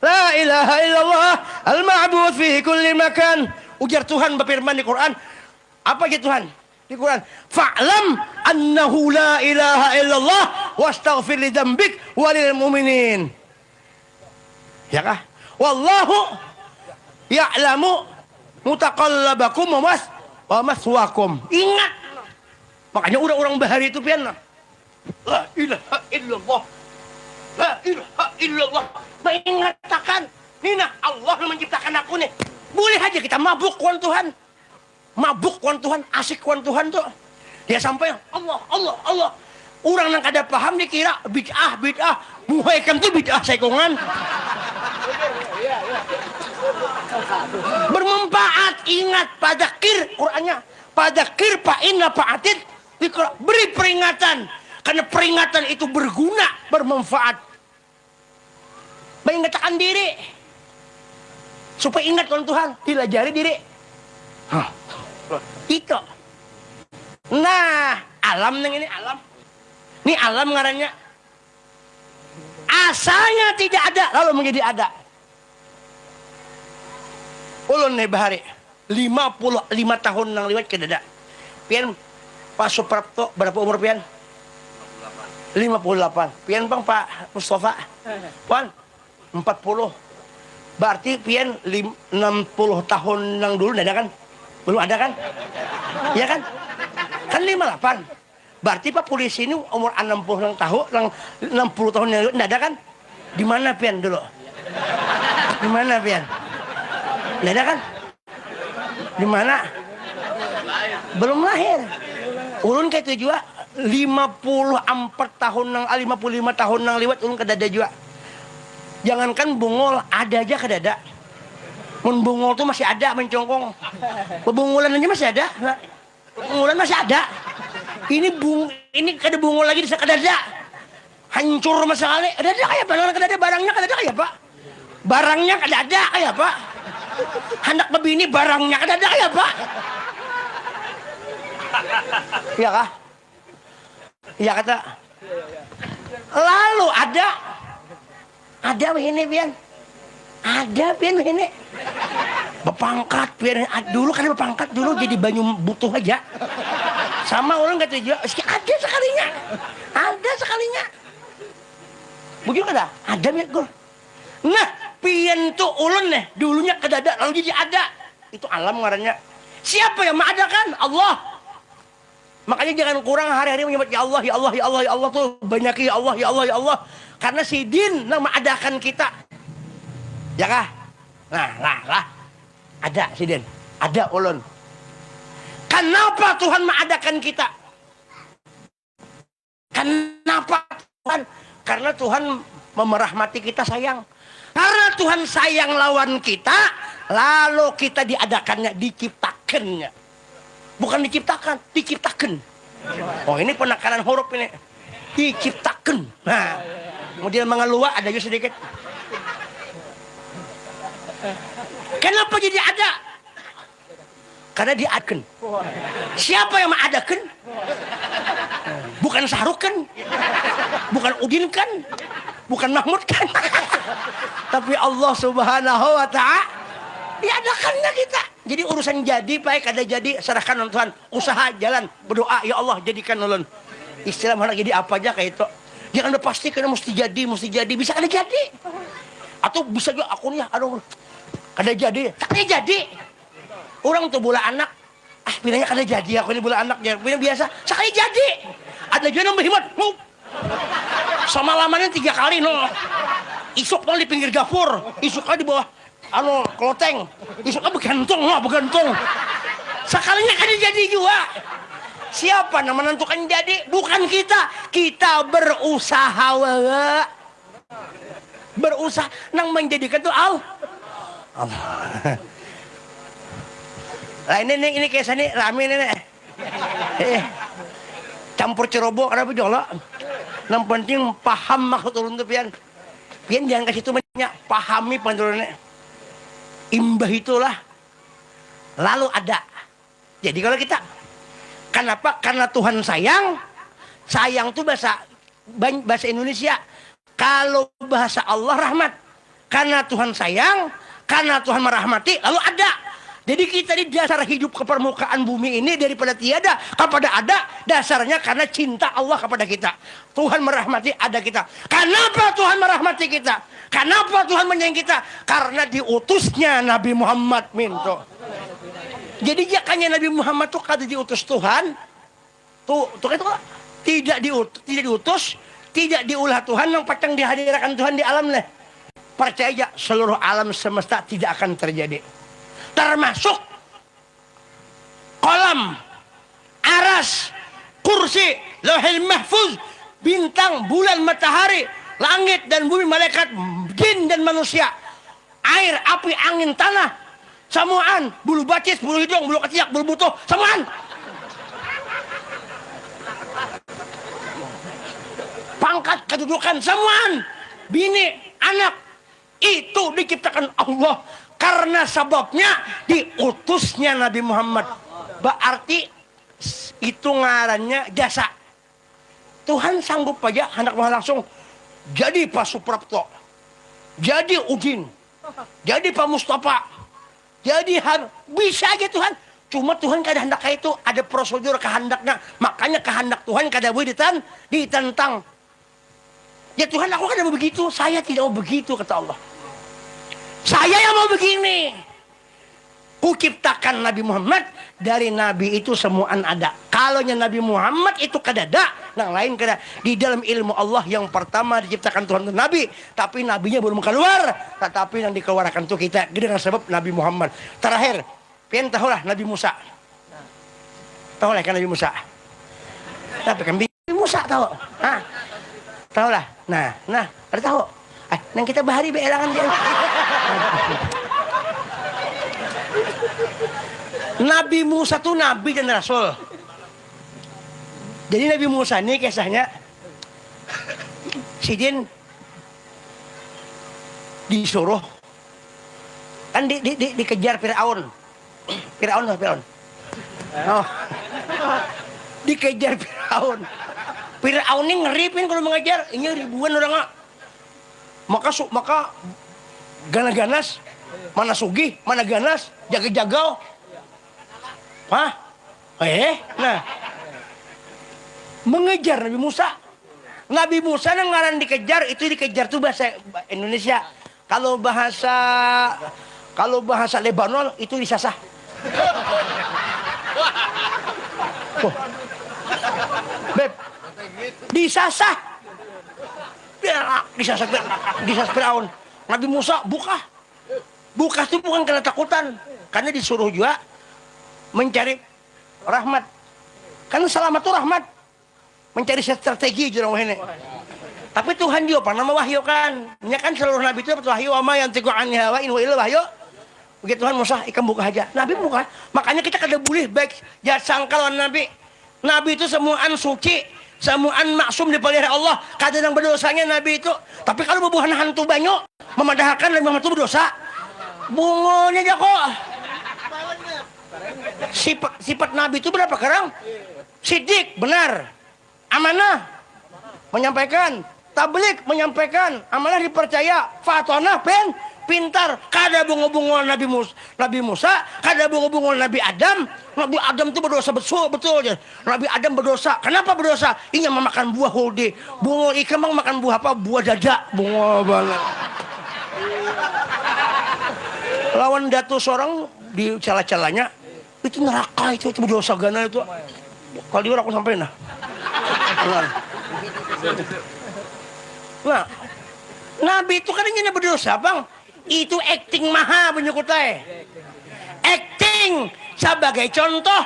La ilaha illallah al-ma'bud fi kulli makan. Ujar Tuhan berfirman di Quran. Apa gitu Tuhan? Di Quran. Fa'lam annahu la ilaha illallah wastaghfir li dzambik walil mu'minin. Ya kah? Wallahu ya'lamu mutaqallabakum wa maswaakum. Ingat. Makanya orang-orang bahari itu pian. La ilaha illallah. La ilaha illallah. Mengatakan, Nina Allah yang menciptakan aku nih. Boleh aja kita mabuk kuan Tuhan. Mabuk kuan Tuhan, asik kuan Tuhan tuh. Dia sampai Allah, Allah, Allah. Orang yang kada paham dikira bid'ah, bid'ah. Muhaikan tuh bid'ah sekongan. Bermanfaat, ingat, padakir Qur'annya. Padakir fa'inna fa'atid. Beri peringatan. Karena peringatan itu berguna, bermanfaat. Mengingatkan diri. Supaya ingat Tuhan Tuhan. Dilajari diri. Itu. Nah, alam neng ini alam. Ini alam ngarannya. Asalnya tidak ada, lalu menjadi ada. Ulun nih bahari 55 tahun nang liwat ke dada. Pian Pak Suprapto berapa umur pian? 58. Pian Bang Pak Mustafa? Puan 40. Berarti pian 60 tahun nang dulu ada kan? Belum ada kan? Ya kan? Kan 58. Berarti Pak polisi ini umur 60 tahun, 60 tahun yang lalu ada kan? Di mana pian dulu? Di mana pian? Tidak ada kan? Di mana? Belum lahir. Ulun kayak itu juga 54 tahun nang 55 tahun nang lewat ulun kedada juga. Jangankan bungol, ada aja kedada. Mun bungol tuh masih ada mencongkong. Bebungulan aja masih ada. Bebungulan masih ada. Ini kada bungol lagi di kedada. Hancur masalahnya. Ada kayak kedada barangnya kedada kayak Pak. Barangnya kedada kayak Pak. Hendak bebini barangnya kedada kayak Pak. Iya kah? Iya kata. Lalu ada begini pian. Ada pian begini. Bepangkat pian. Dulu kan bepangkat dulu jadi banyu butuh aja. Sama orang kata juga. Ada sekalinya. Ada sekalinya. Bujur kada? Ada pian gue. Nah, pian tuh ulun nih. Dulunya kedada lalu jadi ada. Itu alam ngarannya. Siapa yang mengadakan? Allah. Makanya jangan kurang hari-hari menyebut ya Allah, ya Allah, ya Allah, ya Allah tuh banyak ya Allah, ya Allah, ya Allah. Karena si Din yang mengadakan kita. Ya kah? Nah. Ada si Din. Ada ulun. Kenapa Tuhan mengadakan kita? Kenapa Tuhan? Karena Tuhan memerahmati kita sayang. Karena Tuhan sayang lawan kita, lalu kita diadakannya, diciptakannya. Bukan diciptakan, diciptakan. Oh ini penekanan huruf ini. Diciptakan. Nah, kemudian mengeluar ada juga sedikit. Kenapa jadi ada? Karena diadakan. Siapa yang mengadakan? Bukan Sahruk kan? Bukan Udin kan? Bukan Mahmud kan? Tapi Allah Subhanahu wa ta'ala diadakannya kita. Jadi urusan jadi baik ada jadi serahkan Tuhan. Usaha jalan berdoa ya Allah jadikan ulun. Istilah mana jadi apa aja kayak itu. Jangan udah pasti karena mesti jadi bisa kada jadi. Atau bisa juga aku nih aduh kada jadi. Kada jadi. Orang tuh bola anak pinanya kada jadi aku ini bola anak ya. Pina biasa sekali jadi. Ada juga yang berhemat. Sama lamanya 3 kali no. Isuk di pinggir dapur, isuk di bawah keloteng, isuk begantung, sekalinya kan jadi juga. Siapa yang menentukan jadi? Bukan kita. Kita berusaha berusaha nang menjadikan itu Allah. Lah ini kayak sini rame ini. Campur ceroboh kenapa jolok? Yang penting paham maksud ulun tuh pian. Pian jangan kasih itu banyak, pahami penturunnya. Imbah itulah. Lalu ada. Jadi kalau kita kenapa? Karena Tuhan sayang. Sayang itu bahasa Indonesia. Kalau bahasa Allah rahmat. Karena Tuhan sayang, karena Tuhan merahmati, lalu ada. Jadi kita di dasar hidup ke permukaan bumi ini daripada tiada kepada ada, dasarnya karena cinta Allah kepada kita. Tuhan merahmati ada kita. Kenapa Tuhan merahmati kita? Kenapa Tuhan menyayangi kita? Karena diutusnya Nabi Muhammad minto. Jadi jakanya Nabi Muhammad tuh kada diutus Tuhan. Tuh itu tidak diutus, tidak diulah Tuhan yang patang dihadirkan Tuhan di alam leh. Percaya seluruh alam semesta tidak akan terjadi. Termasuk kolam, aras, kursi, lauhil mahfuz, bintang, bulan, matahari, langit dan bumi, malaikat, jin dan manusia, air, api, angin, tanah, samuan, bulu bacis, bulu hidung, bulu ketiak, bulu butuh, samuan. Pangkat, kedudukan, samuan, bini, anak, itu diciptakan Allah. Karena sebabnya diutusnya Nabi Muhammad. Berarti itu ngarannya jasa. Tuhan sanggup aja hendak langsung jadi Pak Suprapto, jadi Udin, jadi Pak Mustafa, jadi bisa aja Tuhan. Cuma Tuhan kada hendak kayak itu, ada prosedur kehendaknya. Makanya kehendak Tuhan kada boleh ditentang. Ya Tuhan, aku kada mau begitu, saya tidak mau begitu, kata Allah. Saya yang mau begini. Kuciptakan Nabi Muhammad, dari Nabi itu semuaan ada. Kalau Nabi Muhammad itu kadada, yang lain kada. Di dalam ilmu Allah yang pertama diciptakan Tuhan itu Nabi, tapi Nabinya belum keluar. Tetapi yang dikeluarkan itu kita dengan sebab Nabi Muhammad. Terakhir, pian tahulah Nabi Musa. Tahulah kan Nabi Musa. Tapi kan Nabi Musa tahu. Tahulah. Nah, ada tahu. Nang kita bahari beelangan dia. Nabi Musa tuh nabi dan rasul. Jadi Nabi Musa ini kisahnya Sidin disuruh kan dikejar Firaun. Firaun. Oh. Dikejar Firaun. Firaun ini ngeripin kalau mengejar, ini ribuan orang. Maka ganas, mana sugih, mana ganas, jaga-jagau. Nah, mengejar Nabi Musa. Nabi Musa yang ngaran dikejar, itu dikejar tuh bahasa Indonesia. Kalau bahasa Lebanon itu disasah. Beb, disasah. Disasar Firaun. Nabi Musa buka itu bukan karena takutan, karena disuruh juga mencari rahmat. Karena selamat itu rahmat, mencari strategi jurang ini. Tapi Tuhan juga pernah mewahyukan. Nya kan seluruh nabi itu dapat wahyu, ama yang tiku anni hawa in wa illa wahyu. Begitu Tuhan Musa ikan buka aja. Nabi buka. Makanya kita kada boleh baik jangan sangkal nabi. Nabi itu semuaan suci. Semuaan maksum dipelihara Allah. Kadang berdosanya Nabi itu. Tapi kalau bubuhan hantu banyak, memandahkan Nabi Muhammad itu berdosa. Bungonya aja kok. Sifat Nabi itu berapa sekarang? Sidik, benar. Amanah, menyampaikan. Tablik, menyampaikan. Amanah dipercaya. Fatonah, pintar. Kada bungo-bungo Nabi Musa, kada bungo-bungo Nabi Adam. Nabi Adam itu berdosa betul ya. Nabi Adam berdosa. Kenapa berdosa? Ini memakan buah huldi. Bungo ikan makan buah apa? Buah dada. Bungo banget. Lawan datu seorang di celah-celahnya itu neraka itu berdosa gana itu. Kalau dia aku sampai nah. Nah, Nabi itu kan ini berdosa, Bang. Itu acting maha penyukutai. Acting sebagai contoh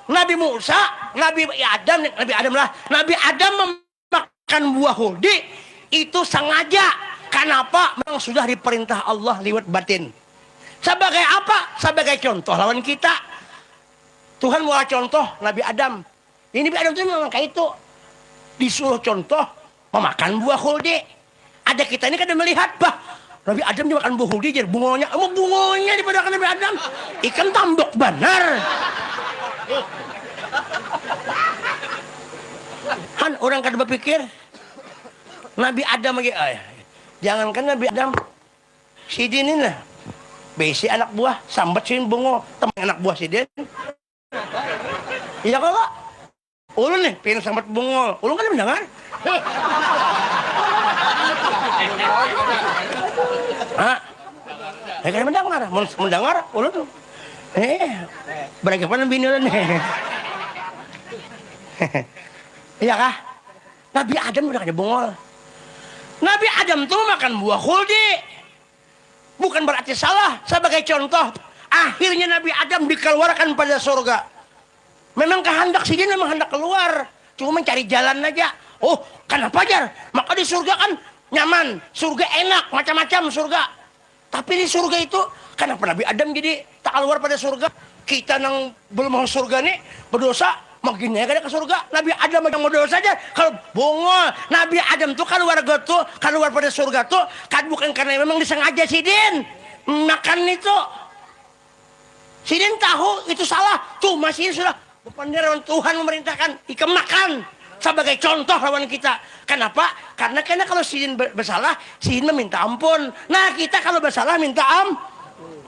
Nabi Musa, Nabi Adam lah. Nabi Adam memakan buah huldi itu sengaja. Kenapa? Memang sudah diperintah Allah lewat batin. Sebagai apa? Sebagai contoh lawan kita. Tuhan mau contoh Nabi Adam. Ini Nabi Adam itu memang kayak itu. Disuruh contoh memakan buah huldi. Ada kita ini kan melihat bah Nabi Adam dia makan buah huldi jadi bungonya daripada Nabi Adam ikan tambok benar. Han orang kan berpikir Nabi Adam lagi jangankan Nabi Adam Sidin ini lah besi anak buah sambat sin bungo teman anak buah si Den. Iya kok ulun nih pengen sambat bungo ulun kan mendengar. Ah, kan mendengar ulun. Beragapan bini ulun nih. Iya kah? Nabi Adam udah ada bungol. Nabi Adam tuh makan buah khuldi. Bukan berarti salah. Sebagai contoh, akhirnya Nabi Adam dikeluarkan pada surga. Memang kehendak sih dia memang hendak keluar. Cuma mencari jalan aja. Oh, kenapa Jar? Maka di surga kan nyaman. Surga enak, macam-macam surga. Tapi di surga itu, kenapa Nabi Adam jadi tak keluar pada surga? Kita yang belum mau surga nih, berdosa, makin naik ke surga. Nabi Adam yang mau dosa aja. Kalau bongol, Nabi Adam tuh keluar pada surga tuh, kan bukan karena memang disengaja Sidin makan itu. Sidin tahu itu salah. Tuh masih sudah berpandangan Tuhan memerintahkan ikan makan sebagai contoh lawan kita. Kenapa? Karena kalau Sidin bersalah, Sidin meminta ampun. Nah kita kalau bersalah minta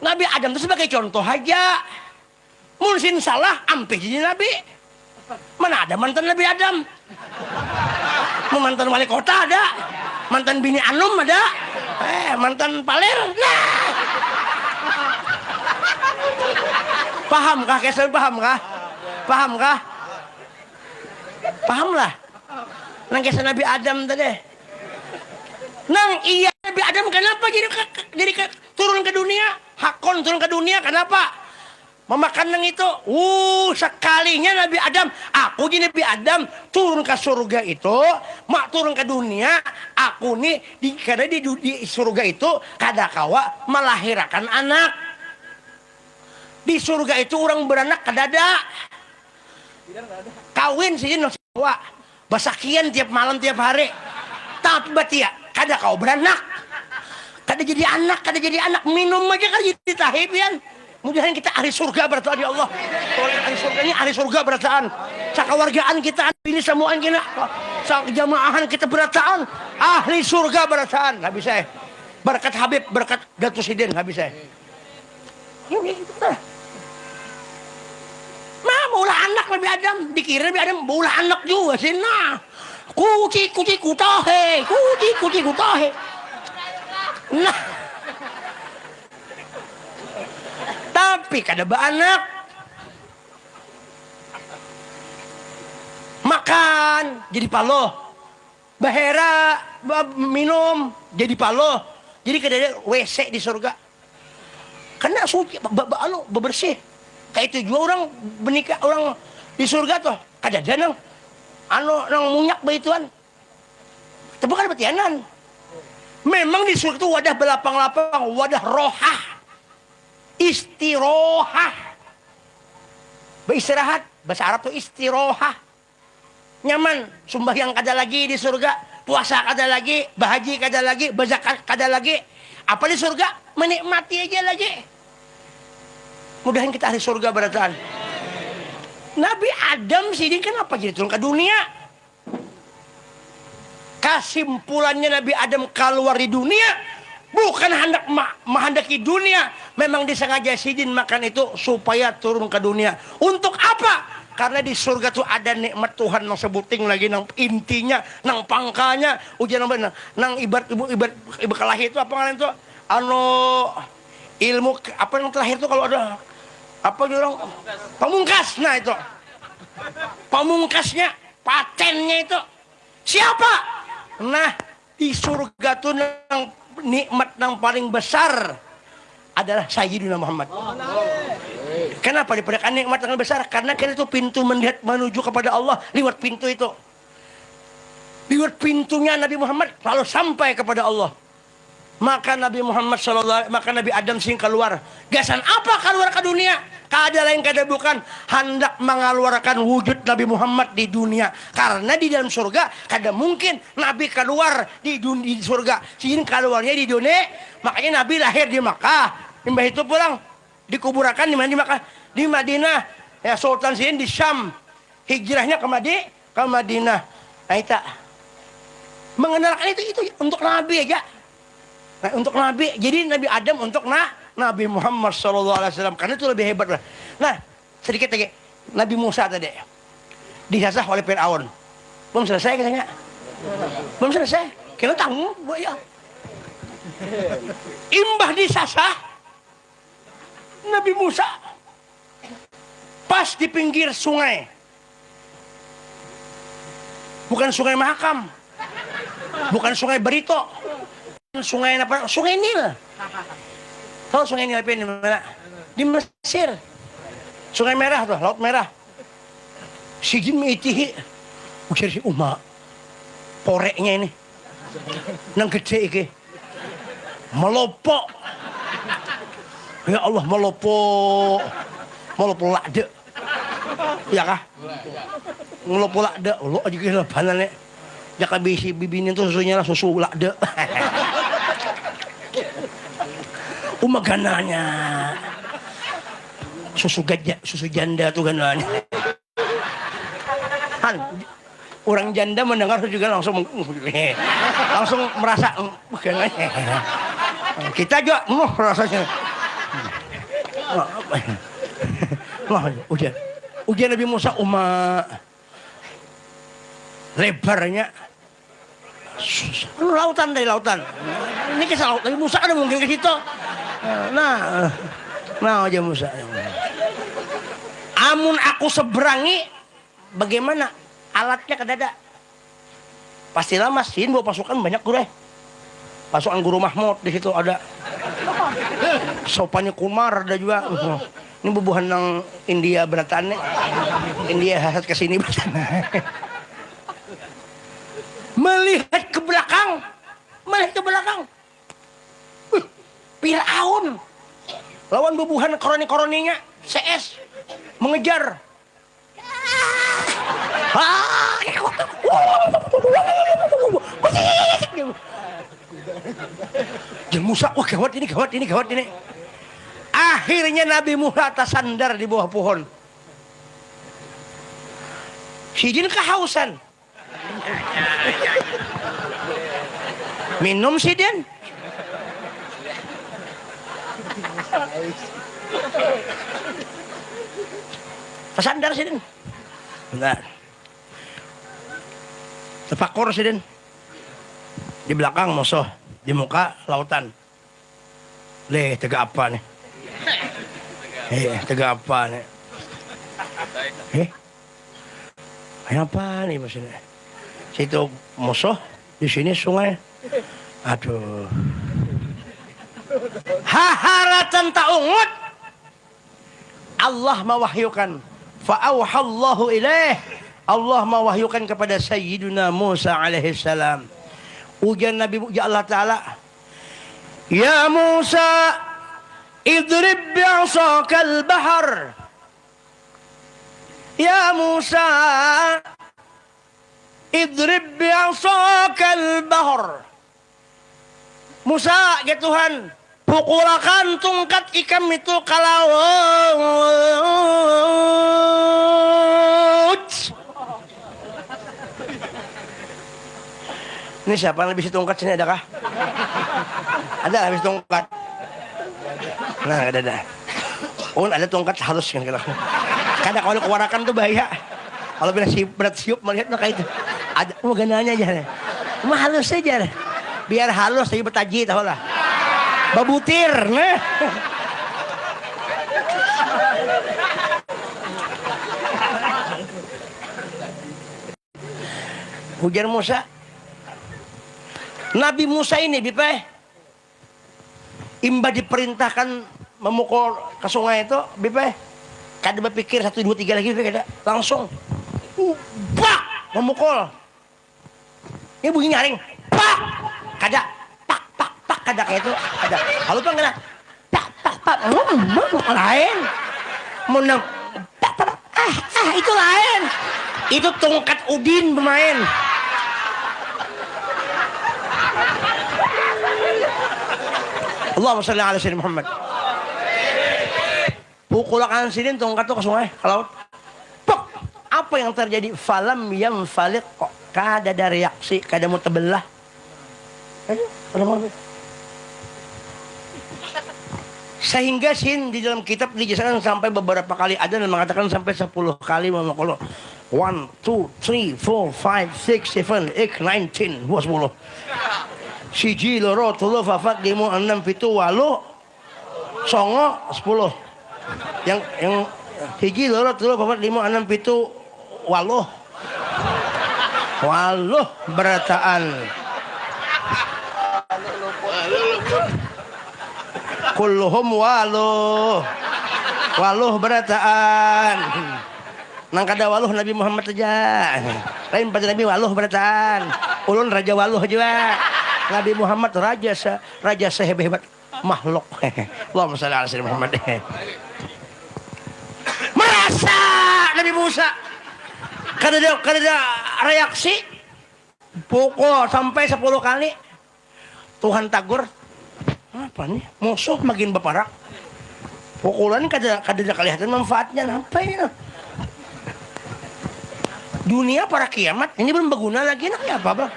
Nabi Adam itu sebagai contoh aja. Mungkin salah, ampe jadi Nabi. Mana ada mantan Nabi Adam? Mantan wali kota ada, mantan bini Anum ada, mantan Paler. Nah. Paham kah? Kesel paham kah? Paham kah? Paham lah. Nang kisah Nabi Adam tadi. Nang iya Nabi Adam kenapa jadi turun ke dunia? Hakon turun ke dunia kenapa? Memakan nang itu. Sekalinya Nabi Adam, aku jadi Nabi Adam turun ke surga itu, mak turun ke dunia, aku nih karena di surga itu kadakawa melahirkan anak. Di surga itu orang beranak kadada. Kawin sih no sewa. Basakian tiap malam tiap hari. Tapi batia kada kau beranak. Kada jadi anak minum aja kan jadi tahibian. Mudah-mudahan kita ahli surga berataan ya Allah. Kalau ahli surga ini ahli surga berataan. Sakawargaan kita ini semuaan kita. Sakjamaahan kita berataan. Ahli surga berataan. Habis saya. Berkat Habib, berkat Datuk Sidin habis saya. Ini kita. Maulah anak Nabi Adam. Dikira Nabi Adam maulah anak juga sih. Nah. Kuci kutahe. Nah. Tapi kada anak makan jadi paloh, bahera minum jadi paloh, jadi kada ada WC di surga. Karena suci, bebersih. Kayak itu juga orang menikah orang di surga tuh kada ada nang munyak beituan. Tapi kada betianan. Memang di surga itu wadah belapang-lapang, wadah rohah. Istirohah. Beristirahat. Bahasa Arab tuh istirohah. Nyaman. Sembahyang kada lagi di surga. Puasa kada lagi. Bahaji kada lagi. Berzakat kada lagi. Apa di surga? Menikmati aja lagi. Mudahan kita ahli surga berataan. Nabi Adam sini kenapa jadi turun ke dunia? Kesimpulannya Nabi Adam keluar di dunia. Bukan hendak menghendaki dunia. Memang disengaja Sidin makan itu supaya turun ke dunia. Untuk apa? Karena di surga tuh ada nikmat Tuhan yang sebuting lagi nang intinya, nang pangkanya, ujian nang ibarat kelahi itu apa ngalain itu? Ilmu apa yang terakhir tuh kalau ada apa orang pamungkas. Nah itu. Pamungkasnya, patennya itu. Siapa? Nah, di surga tuh nang nikmat yang paling besar adalah Sayyidina Muhammad. Kenapa diperdakan nikmat yang besar? Karena itu pintu melihat menuju kepada Allah lewat pintu itu. Lewat pintunya Nabi Muhammad lalu sampai kepada Allah. Maka Nabi Muhammad maka Nabi Adam sing keluar. Gasan apa keluar ke dunia? Kada lain kada bukan hendak mengeluarkan wujud Nabi Muhammad di dunia. Karena di dalam surga kada mungkin Nabi keluar di surga. Sini keluarnya di dunia. Makanya Nabi lahir di Makkah. Mbah itu pulang dikuburakan di mana di Makkah? Di Madinah. Ya Sultan sini di Syam. Hijrahnya ke Madinah. Nah itu mengenalkan itu untuk Nabi aja. Nah, untuk Nabi, jadi Nabi Adam untuk Nabi Muhammad SAW. Karena itu lebih hebat lah. Nah, sedikit lagi. Nabi Musa tadi disasah oleh Fir'aun. Belum selesai katanya. Belum selesai. Kira tamu, ya. Imbah disasah Nabi Musa pas di pinggir sungai. Bukan sungai Mahakam. Bukan sungai Barito. Sungai apa? Sungai Nil. Tahu sungai Nil apa di mana? Di Mesir. Sungai Merah tuh, Laut Merah. Sijin meitihi. Ujar si Uma. Poreknya ini. Nang gede iki. Melopok. Ya Allah melopok. Melopok lakde. Ya kah? Melopok lakde. Lo aja kira banane. Ya kabisi bibinin tuh susunya lah susu lakde. Gananya. Susu gajah, susu janda tuh gananya. Han, orang janda mendengar juga langsung merasa gananya. Kita juga rasanya. Ujian Nabi Musa lebarnya lautan dari lautan. Ini kisah laut Nabi Musa ada mungkin ke situ. Nah aja Musa. Amun aku seberangi, bagaimana alatnya ke dada? Pastilah Masin bawa pasukan banyak guru. Pasukan Guru Mahmud di situ ada. Sopannya Kumar ada juga. Ini bubuhan ng India beratannya. India hasad ke sini. Melihat ke belakang. Firaun. Lawan bubuhan koroni-koroninya. CS. Mengejar. Jeung Musa, wah gawat ini. Akhirnya Nabi Musa tersandar di bawah pohon. Si jin kehausan. Minum si jin. Tersandar si jin. Bentar. Tepakur si jin. Di belakang musuh, di muka lautan. Tega apa nih? Tega apa nih? Apa nih maksudnya? Situ musuh, di sini sungai. Aduh. Haharatan ta'ungut. Allah mewahyukan. Fa'auhallahu ilaih. Allah mewahyukan kepada Sayyiduna Musa alaihissalam. Ujian Nabi ya Allah Ta'ala. Ya Musa, idrib bi'asakal bahar. Ya Musa, idrib bi'asakal bahar. Musa, ya Tuhan, pukulakan tungkat ikam itu ke laut. Ini siapa yang lebih tongkat sini, adakah? Ada habis tongkat. Nah, ada. Ada tongkat halus kan kalau. Kadang kalau kewarakan tuh bahaya. Kalau berat siup melihat maka itu. Ada gananya aja. Cuma halus saja. Biar halus tapi bertaji tahu lah. Babutir, nah. Hujan Musa. Nabi Musa ini imba diperintahkan memukul ke sungai itu kada berpikir 1, 2, 3 lagi kada langsung bak memukul. Ini bunyi nyaring pak kada pak kada kayak itu kada. Kalau bang kena pak lain menang itu lain. Itu tongkat udin bermain. Allahumma shalli ala sayyidina Muhammad. Pukulakan sini tongkat itu ke sungai, ke laut. Puk! Apa yang terjadi? Falam yang falik kok kada ada reaksi, kada mau terbelah. Sehingga sin di dalam kitab dijelaskan sampai beberapa kali, ada yang mengatakan sampai 10 kali kalau 1, 2, 3, 4, 5, 6, 7, 8, 9, 10 siji loro telu papat lima enam pitu walu songo 10 yang siji loro telu papat lima enam pitu walu berataan kulluhum waluh berataan nang kada waluh Nabi Muhammad aja lain pada Nabi waluh berataan ulun raja waluh juga Nabi Muhammad raja sehebat makhluk. Allahumma shalli ala sayyidina Muhammad. Merasa Nabi Musa kada reaksi pukul sampai 10 kali Tuhan tagur apa nih musuh makin berparak pukulan kada kelihatan manfaatnya apa ini dunia para kiamat ini belum berguna lagi nak ya apa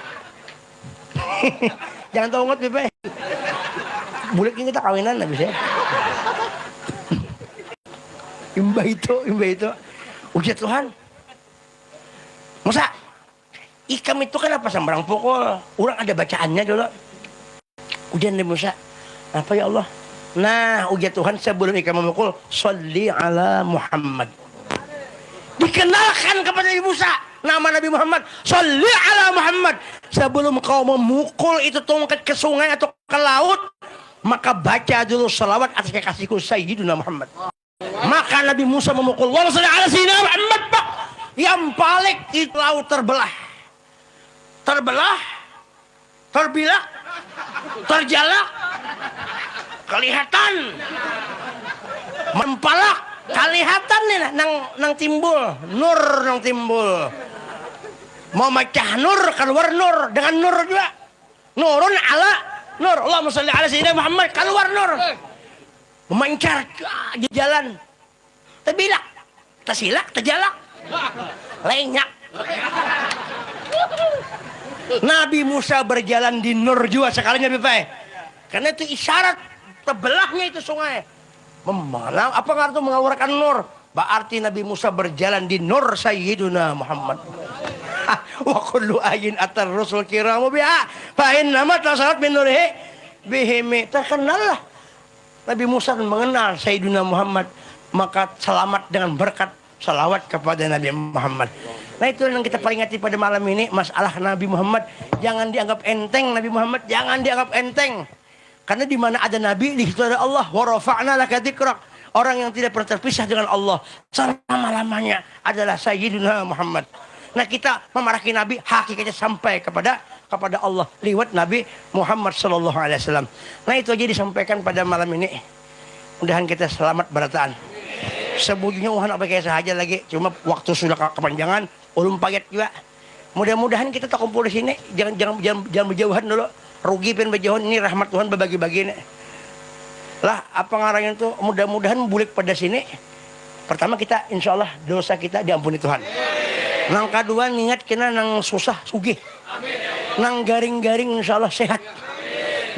jangan tahu ngot Bebe bulik ini kita kawinan lah bisa imba itu ujian Tuhan Musa ikam itu kan apa sambarang pukul orang ada bacaannya dulu ujian Nabi Musa apa ya Allah nah ujian Tuhan sebelum ikam memukul sholli ala Muhammad dikenalkan kepada Nabi Musa nama Nabi Muhammad sholli ala Muhammad sebelum kau memukul itu tongkat ke sungai atau ke laut maka baca dulu salawat atas kekasihku Sayyidina Muhammad maka Nabi Musa memukul Allahumma sholli ala Sayyidina Muhammad yang balik itu laut terbelah terbilah terjalak kelihatan mempalak kelihatan nih nang timbul nur nang timbul mau macah nur keluar nur dengan nur juga nurun ala nur Allahumma sholli ala sayyidina Muhammad keluar nur memancar di jalan terbilak tersilak terjalak lenyak Nabi Musa berjalan di nur juga sekalinya Bapak karena itu isyarat terbelahnya itu sungai memalang apa arti mengeluarkan nur berarti Nabi Musa berjalan di nur Sayyiduna Muhammad wa kullu ayin atar rusul kiramu biha fa inna ma tasarat min nurihi bihimi terkenallah Nabi Musa mengenal Sayyiduna Muhammad maka selamat dengan berkat salawat kepada Nabi Muhammad. Nah itu yang kita peringati pada malam ini masalah Nabi Muhammad jangan dianggap enteng Nabi Muhammad jangan dianggap enteng karena di mana ada Nabi di situ ada Allah wa rafa'na laka dzikrak orang yang tidak pernah terpisah dengan Allah selama-lamanya adalah Sayyidina Muhammad. Nah kita memarahi Nabi hakikatnya sampai kepada Allah lewat Nabi Muhammad sallallahu alaihi wasallam. Nah itu aja disampaikan pada malam ini. Mudahan kita selamat berataan. Sebutnya uhan apa kayak saja lagi cuma waktu sudah kepanjangan ulum paget juga. Mudah-mudahan kita tak kumpul di sini jangan berjauhan dulu. Rugi pen berjauhan ini rahmat Tuhan berbagi-bagi nih. Lah apa ngarangnya itu mudah-mudahan bulik pada sini. Pertama kita insyaallah dosa kita diampuni Tuhan. Nang kedua ingat kena nang susah sugih. Nang garing-garing insyaallah sehat.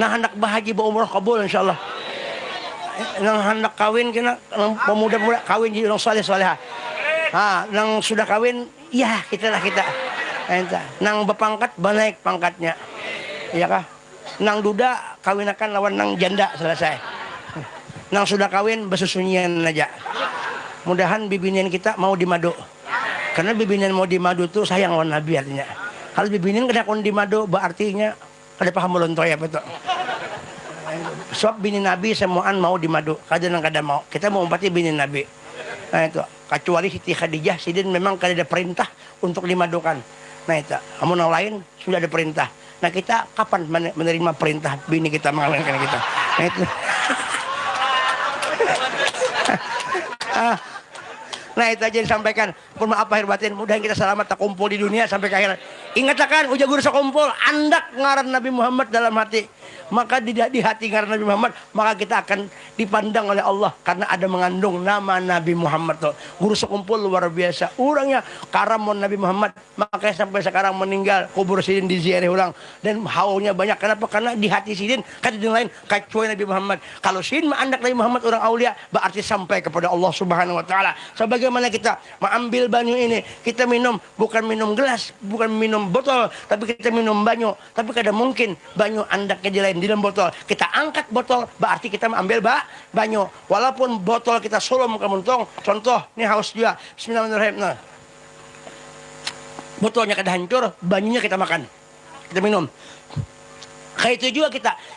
Nang hendak bahagia umrah kabul insyaallah. Nang hendak kawin kena nang pemuda-pemuda kawin jadi orang saleh-salehah. Nang sudah kawin ya kita. Enta. Nang berpangkat banaik pangkatnya. Iya kah? Nang duda kawinakan lawan nang janda selesai. Nang sudah kawin bersusunyian aja. Mudahan bibinian kita mau dimadu. Karena bibinian mau dimadu tuh sayang lawan Nabi artinya. Kalau bibinian kena kon dimadu berartinya kada paham melontoy apa tuh. Sebab bini Nabi semuaan mau dimadu. Kadang-kadang mau. Kita mau umpati bini Nabi. Nah itu. Kecuali Siti Khadijah sidin memang kada ada perintah untuk dimadukan. Nah itu. Namun yang lain sudah ada perintah. Nah kita kapan menerima perintah bini kita mengalahkan kita. Nah itu. Nah itu aja disampaikan. Pun maaf lahir batin, mudah kita selamat tak kumpul di dunia sampai ke akhirat. Ingatkan uja guru sakumpul andak ngaran Nabi Muhammad dalam hati. Maka di hati ngaran Nabi Muhammad, maka kita akan dipandang oleh Allah karena ada mengandung nama Nabi Muhammad tuh. Guru sekumpul luar biasa. Orangnya karamon Nabi Muhammad, makanya sampai sekarang meninggal kubur sidin diziarah ulang dan haunya banyak. Kenapa? Karena di hati sidin kata lain kecuali Nabi Muhammad. Kalau sidin anak Nabi Muhammad orang aulia berarti sampai kepada Allah Subhanahu wa taala. Sebagaimana kita mengambil banyu ini, kita minum bukan minum gelas, bukan minum botol, tapi kita minum banyu. Tapi kadang mungkin banyu andaknya di lain di dalam botol. Kita angkat botol berarti kita mengambil banyu. Walaupun botol kita solom ke muntong. Contoh, ini haus juga. Bismillahirrahmanirrahim. Nah. Botolnya kada hancur, banyunya kita makan. Kita minum. Kayak itu juga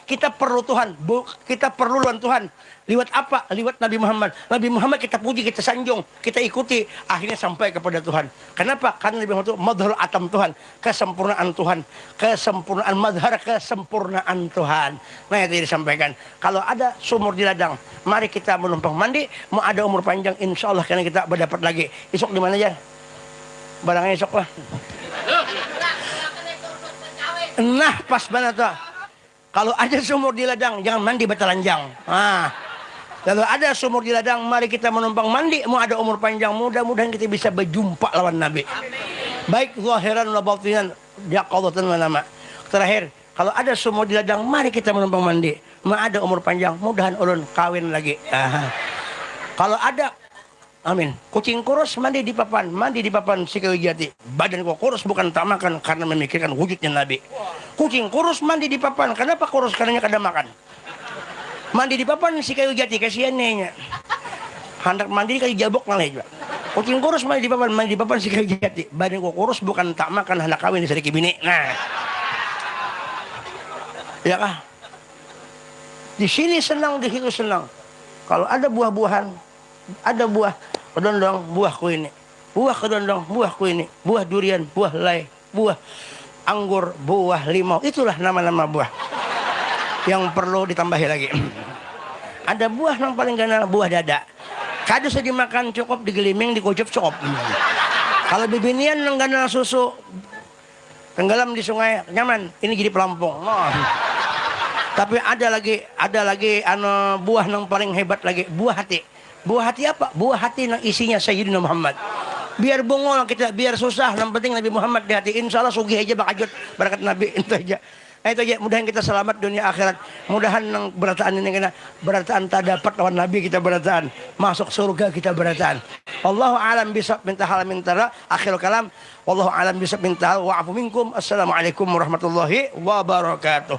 kita perlu Tuhan, kita perlu lawan Tuhan. Lewat apa? Lewat Nabi Muhammad. Nabi Muhammad kita puji, kita sanjung, kita ikuti, akhirnya sampai kepada Tuhan. Kenapa? Karena Nabi Muhammad itu madhar atam Tuhan, kesempurnaan Tuhan, kesempurnaan madhar, kesempurnaan Tuhan. Nah itu disampaikan. Kalau ada sumur di ladang, mari kita menumpang mandi. Mau ada umur panjang, insya Allah karena kita berdapat lagi. Esok di mana aja? Barangnya esok lah. Nah pas banget tuh. Kalau ada sumur di ladang, jangan mandi batalanjang. Nah, kalau ada sumur di ladang, mari kita menumpang mandi. Mau ada umur panjang, mudah-mudahan kita bisa berjumpa lawan Nabi. Baik zahiran wa batinan, yaqadatan wa nama. Terakhir, kalau ada sumur di ladang, mari kita menumpang mandi. Mau ada umur panjang, mudahan ulun kawin lagi. Kalau ada, amin. Kucing kurus mandi di papan si kayu jati. Badan kok kurus bukan tak makan karena memikirkan wujudnya Nabi. Kucing kurus mandi di papan. Kenapa kurus? Karena kada makan. Mandi di papan si kayu jati kasihan nya. Hendak mandi kayu jabok malah juga. Kucing kurus mandi di papan si kayu jati. Badan kok kurus bukan tak makan hendak kawin sedikit bini. Nah. Ya kah? Di sini senang, di situ senang. Kalau ada buah-buahan, ada buah kedondong, buah kuini, buah kedondong, buah kuini, buah durian, buah lay, buah anggur, buah limau. Itulah nama-nama buah yang perlu ditambahi lagi. Ada buah yang paling ganal, buah dada. Kado saya dimakan cukup, digeliming, dikucup cukup. Kalau bibinian yang ganal susu, tenggelam di sungai, nyaman. Ini jadi pelampung. Oh. Tapi ada lagi buah yang paling hebat lagi, buah hati. Buah hati apa? Buah hati yang isinya Sayyidina Muhammad. Biar bungol kita, biar susah, yang penting Nabi Muhammad di hati. Insya Allah sugih aja bakajut berkat Nabi. Itu aja. Itu aja. Mudahan kita selamat dunia akhirat. Mudahan yang berataan ini kena berataan tak dapat lawan Nabi kita berataan. Masuk surga kita berataan. Wallahu alam bisab minta hal mintara. Akhirul kalam. Wallahu alam bisab minta wa'afu minkum. Assalamualaikum warahmatullahi wabarakatuh.